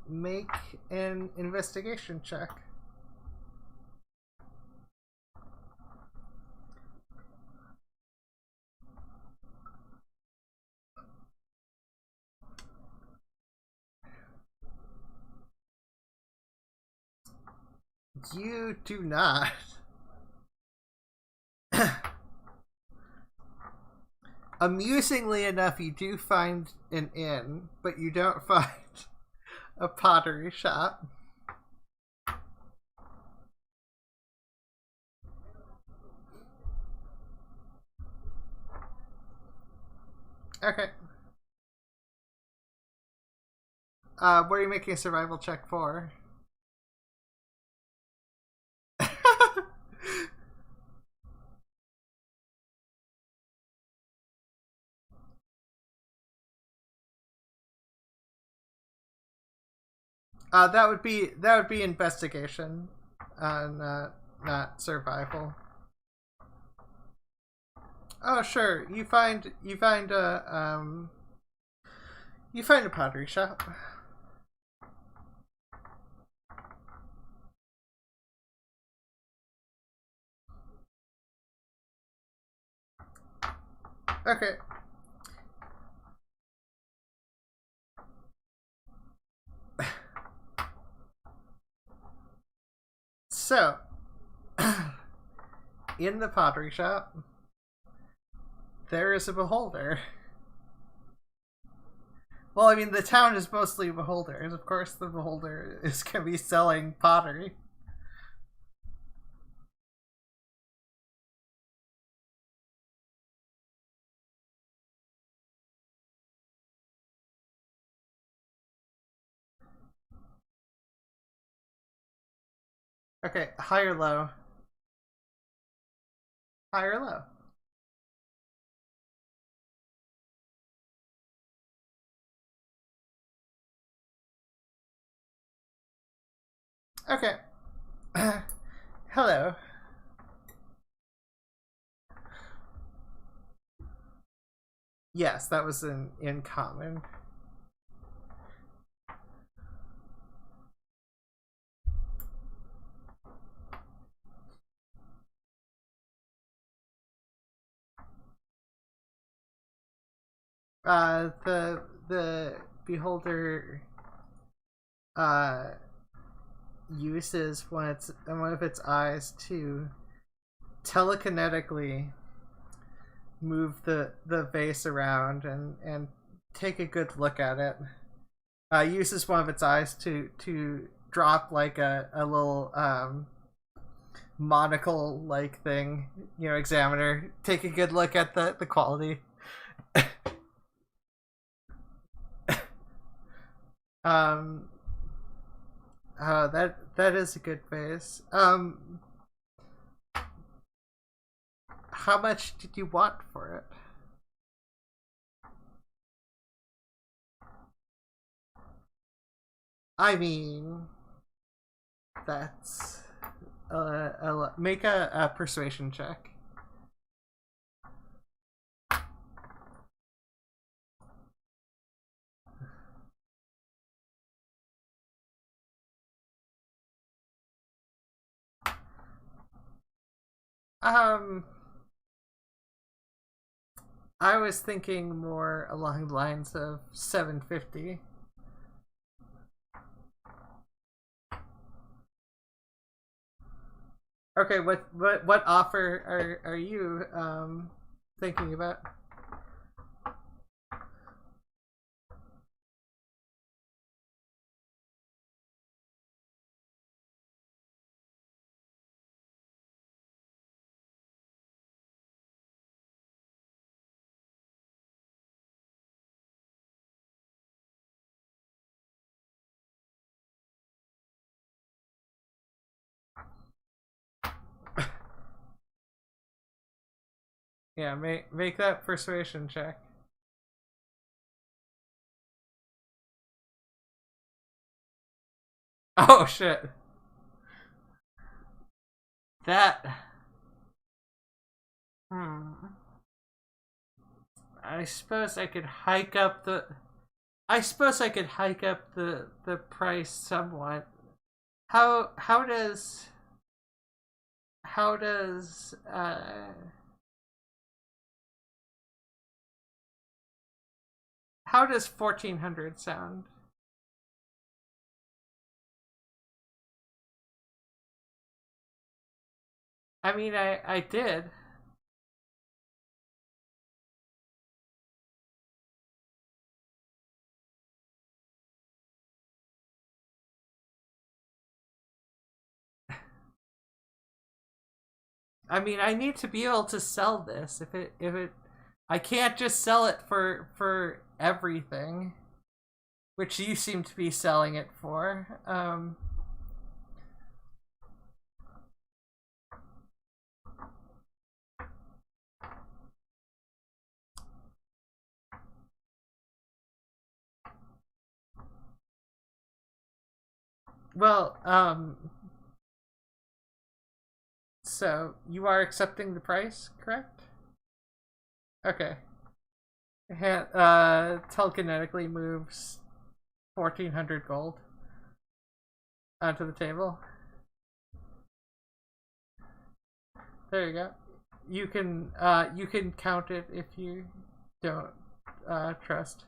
Make an investigation check. You do not. Amusingly enough, you do find an inn, but you don't find a pottery shop. Okay. What are you making a survival check for? That would be investigation, not survival. Oh sure, you find a pottery shop. Okay. So, in the pottery shop, there is a beholder. Well, I mean, the town is mostly beholders. Of course, the beholder is going to be selling pottery. Okay, high or low? High or low? Okay. Hello. Yes, that was in common. The beholder uses one of its eyes to telekinetically move the vase around and take a good look at it. Uses one of its eyes to drop like a little monocle like thing, examiner, take a good look at the quality. That is a good vase. How much did you want for it? I mean, that's make a persuasion check. I was thinking more along the lines of 750. Okay, what offer are you thinking about? Yeah, make that persuasion check. Oh shit. That. Hmm. I suppose I could hike up the. I suppose I could hike up the price somewhat. How does how does how does 1400 sound? I mean, I did. I mean, I need to be able to sell this. If it I can't just sell it for everything, which you seem to be selling it for. Well, so you are accepting the price, correct? Okay. Telekinetically moves 1400 gold onto the table. There you go. You can count it if you don't trust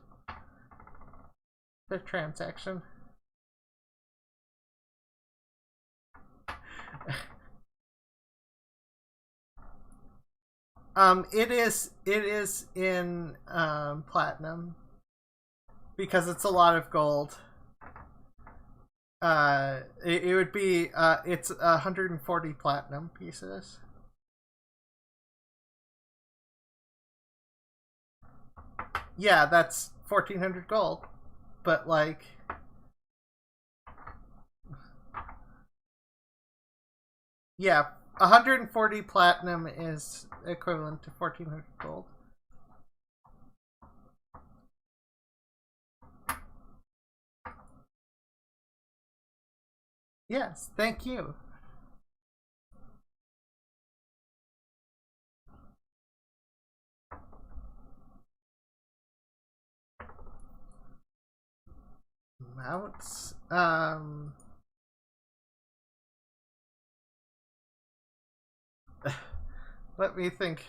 the transaction. It is in platinum because it's a lot of gold. It would be it's 140 platinum pieces. Yeah, that's 1400 gold. But like, yeah, 140 platinum is equivalent to 1400 gold. Yes, thank you. Mounts. Let me think.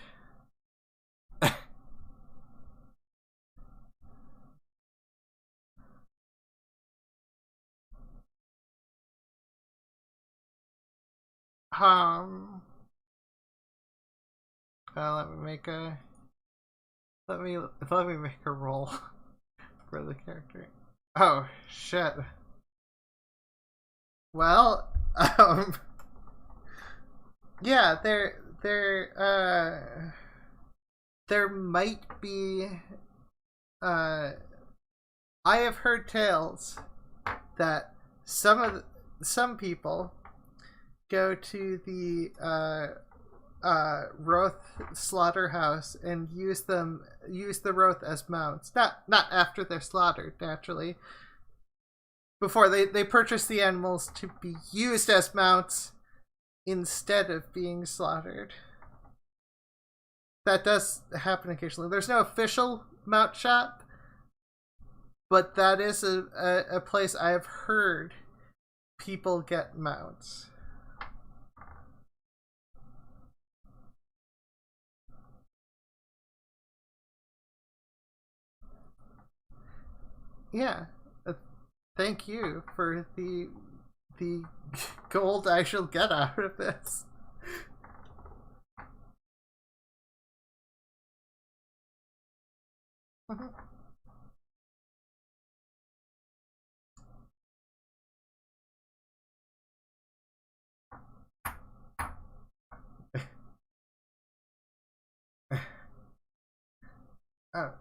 Um. Let me make a. Let me make a roll for the character. Oh shit. Well, yeah, there might be. Uh, I have heard tales that some people go to the Roth slaughterhouse and use the Roth as mounts. Not after they're slaughtered, naturally. Before they purchase the animals to be used as mounts instead of being slaughtered. That does happen occasionally. There's no official mount shop, but that is a place I have heard people get mounts. Yeah. Thank you for the gold I shall get out of this. Mhm. Oh.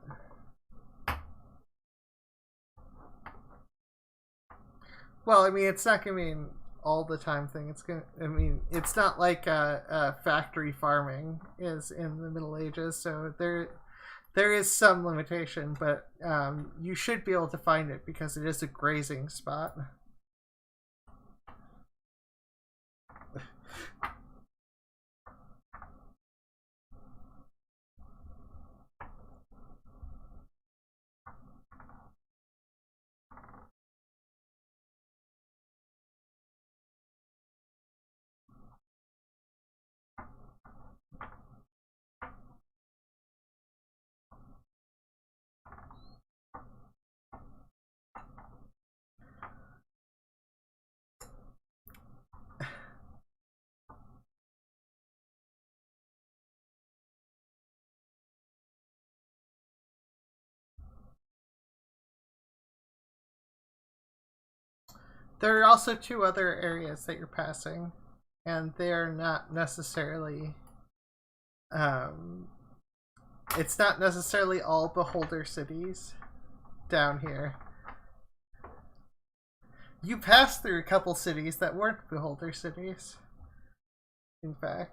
Well, I mean, it's not gonna be an all the time thing. It's gonna. I mean, it's not like factory farming is in the Middle Ages, so there is some limitation, but you should be able to find it because it is a grazing spot. There are also two other areas that you're passing, and they are not necessarily. Um, it's not necessarily all beholder cities down here. You passed through a couple cities that weren't beholder cities. In fact,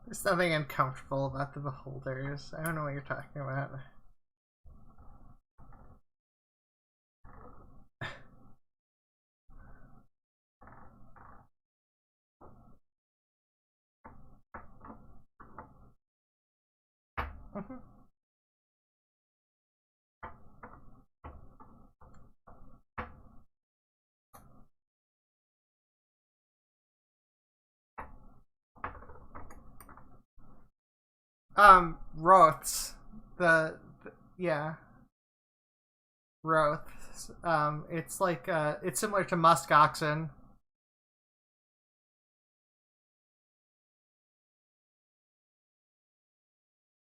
there's nothing uncomfortable about the beholders. I don't know what you're talking about. Mhm. Roths. Yeah, Roths. It's like it's similar to musk oxen.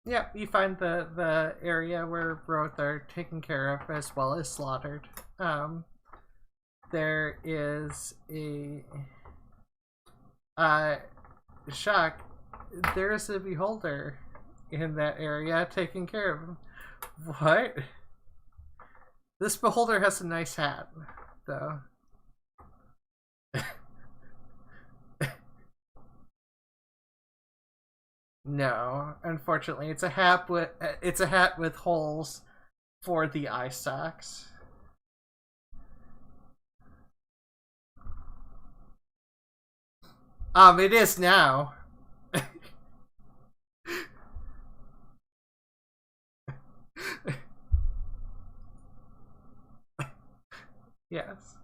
Yeah, you find the area where Roth are taken care of as well as slaughtered. Um, there is a uh shock. There is a beholder in that area taking care of him. What? This beholder has a nice hat, though. No, unfortunately, it's a hat with holes for the eye socks. It is now. Yes.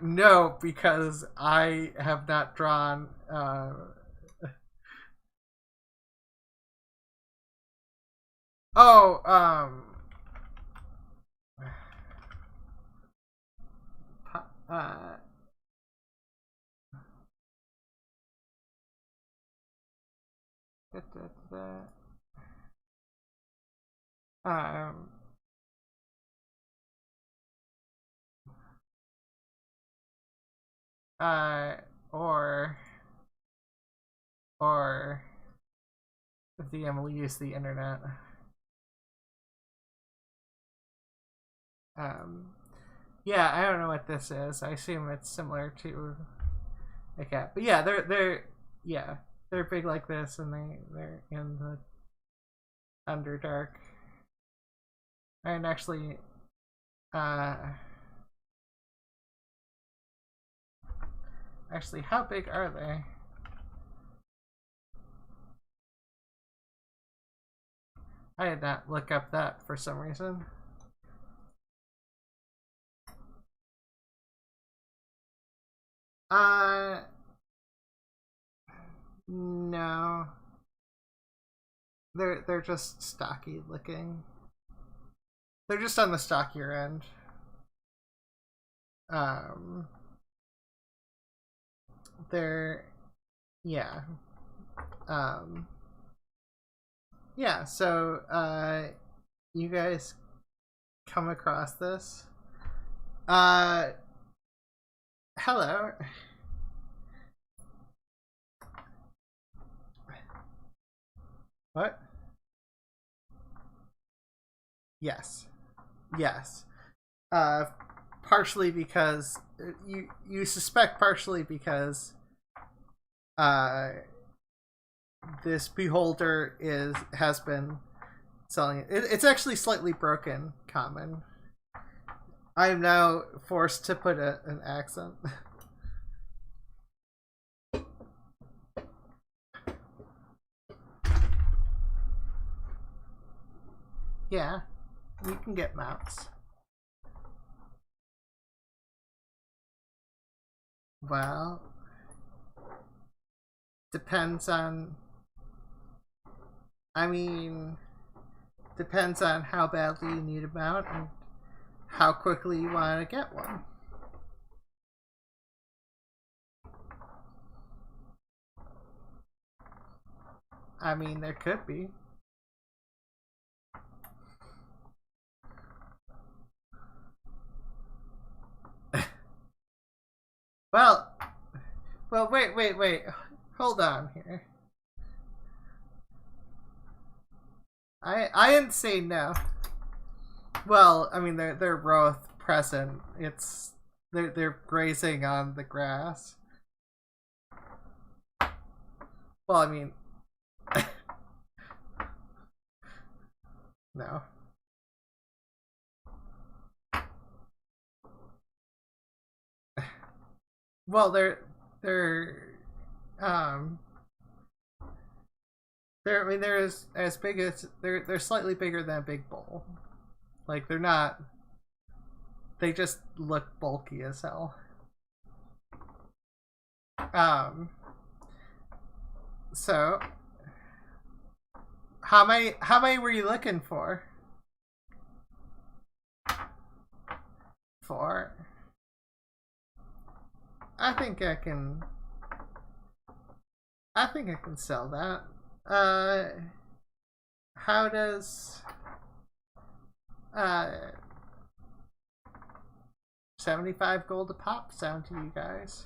No, because I have not drawn. Oh, uh, da, da, da, um, uh, or, or, if the Emily used the internet. Yeah, I don't know what this is. I assume it's similar to a cat, but yeah, they're big like this, and they're in the Underdark. And actually, actually, how big are they? I did not look up that for some reason. No. They're just stocky looking. They're just on the stockier end. Um, they're yeah. Yeah. So you guys come across this. Hello. What? Yes. Yes. Uh, partially because you suspect, partially because uh, this beholder has been selling it. It's actually slightly broken common. I am now forced to put an accent. Yeah, you can get mounts. Well, depends on. I mean, depends on how badly you need a mount and how quickly you want to get one. I mean, there could be. Well, wait. Hold on here. I didn't say no. Well, I mean they're both present. They're grazing on the grass. Well, I mean, no. Well, um they're I mean they're as big as they're slightly bigger than a big bull. Like they're not. They just look bulky as hell. Um. So, how many were you looking for? 4. I think I can. I think I can sell that. How does 75 gold a pop sound to you guys?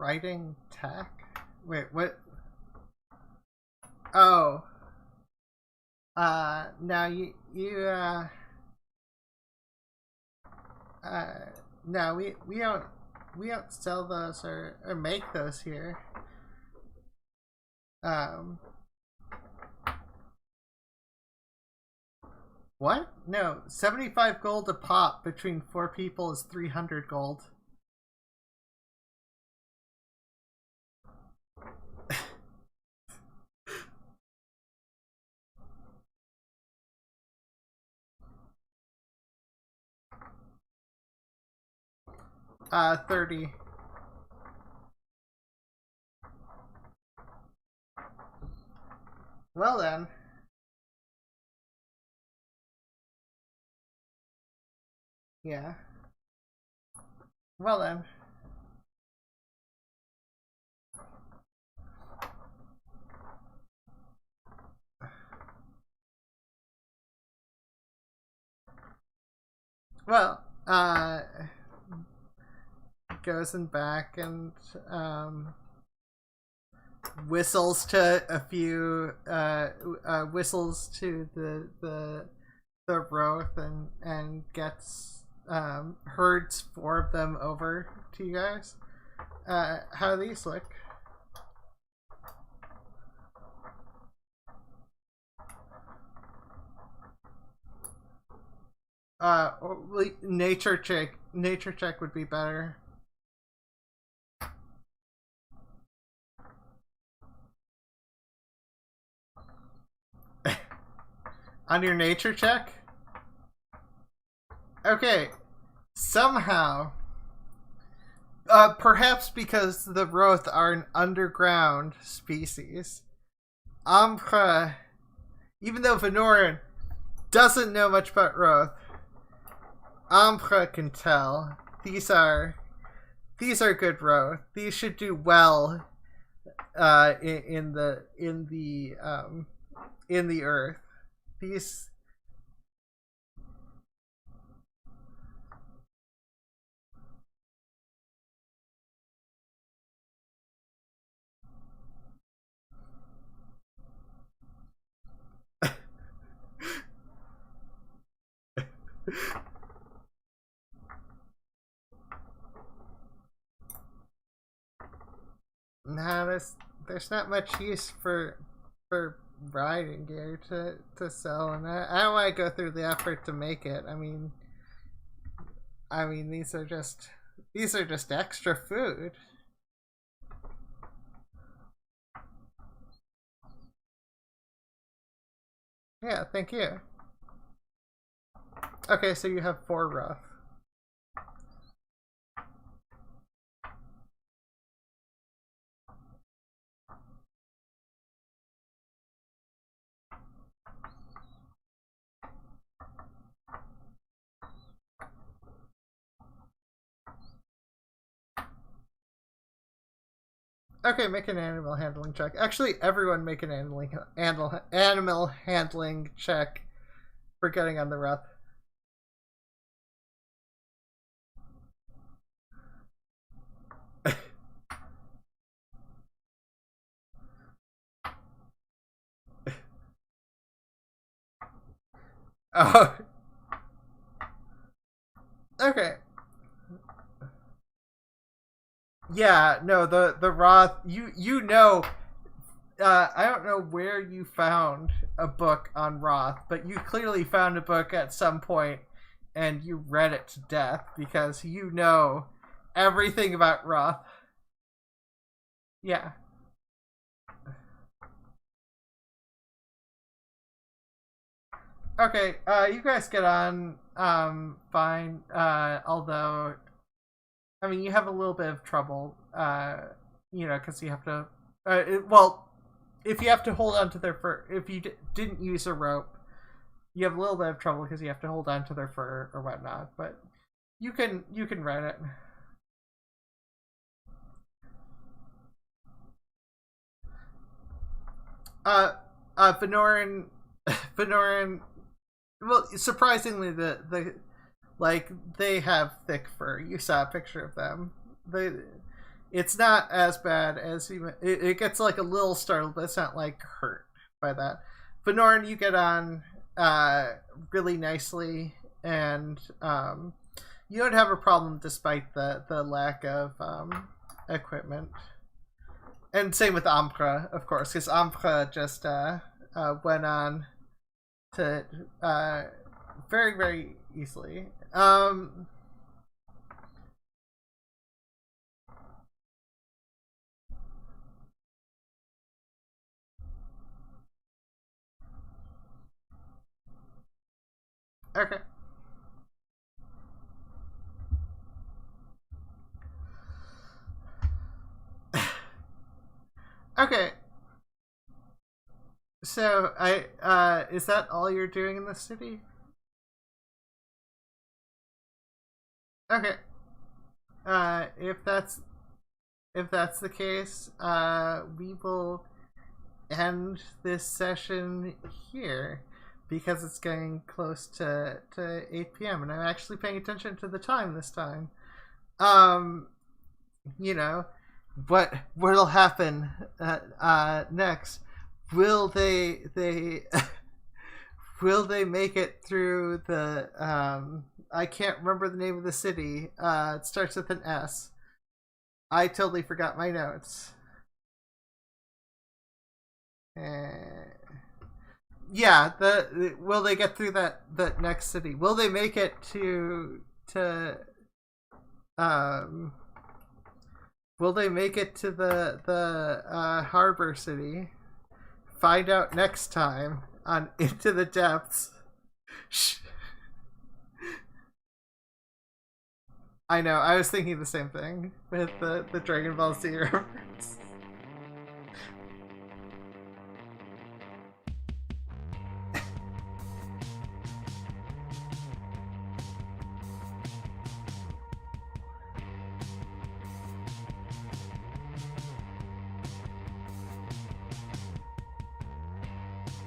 Writing tech? Wait, what? Oh. Now uh, no, we don't sell those or make those here. Um, what? No, 75 gold a pop between 4 people is 300 gold. 30. Well then. Yeah. Well then. Well, goes in back and whistles to a few whistles to the Roth and gets herds 4 of them over to you guys. How do these look? Nature check. Nature check would be better. On your nature check? Okay. Somehow, perhaps because the Roth are an underground species, Amkra, even though Venoran doesn't know much about Roth, Amkra can tell these are good Roth. These should do well in the earth. These nah, there's not much use for riding gear to sell, and I don't want to go through the effort to make it. I mean, these are just extra food. Yeah, thank you. Okay, so you have 4 rough. Okay, make an animal handling check. Actually, everyone make an animal handling check for getting on the rough. Oh. Okay. Yeah, no, the Roth, you know, I don't know where you found a book on Roth, but you clearly found a book at some point and you read it to death because you know everything about Roth. Yeah. Okay, you guys get on fine. Although, I mean, you have a little bit of trouble, because you have to. Well, if you have to hold on to their fur, if you didn't use a rope, you have a little bit of trouble because you have to hold on to their fur or whatnot. But you can ride it. Uh, Venoran, Venoran. Well, surprisingly, the like they have thick fur. You saw a picture of them. They, it's not as bad as even. It gets like a little startled, but it's not like hurt by that. But Norn, you get on really nicely, and you don't have a problem despite the lack of equipment. And same with Ampra, of course, because Ampra just went on to very very easily. Okay. Okay. So I is that all you're doing in the city? Okay. If that's the case, we will end this session here because it's getting close to 8 p.m. and I'm actually paying attention to the time this time. You know, what'll happen next? Will they will they make it through the I can't remember the name of the city. It starts with an S. I totally forgot my notes. Yeah, will they get through that next city? Will they make it to um will they make it to the harbor city? Find out next time on Into the Depths. I know, I was thinking the same thing with the Dragon Ball Z reference.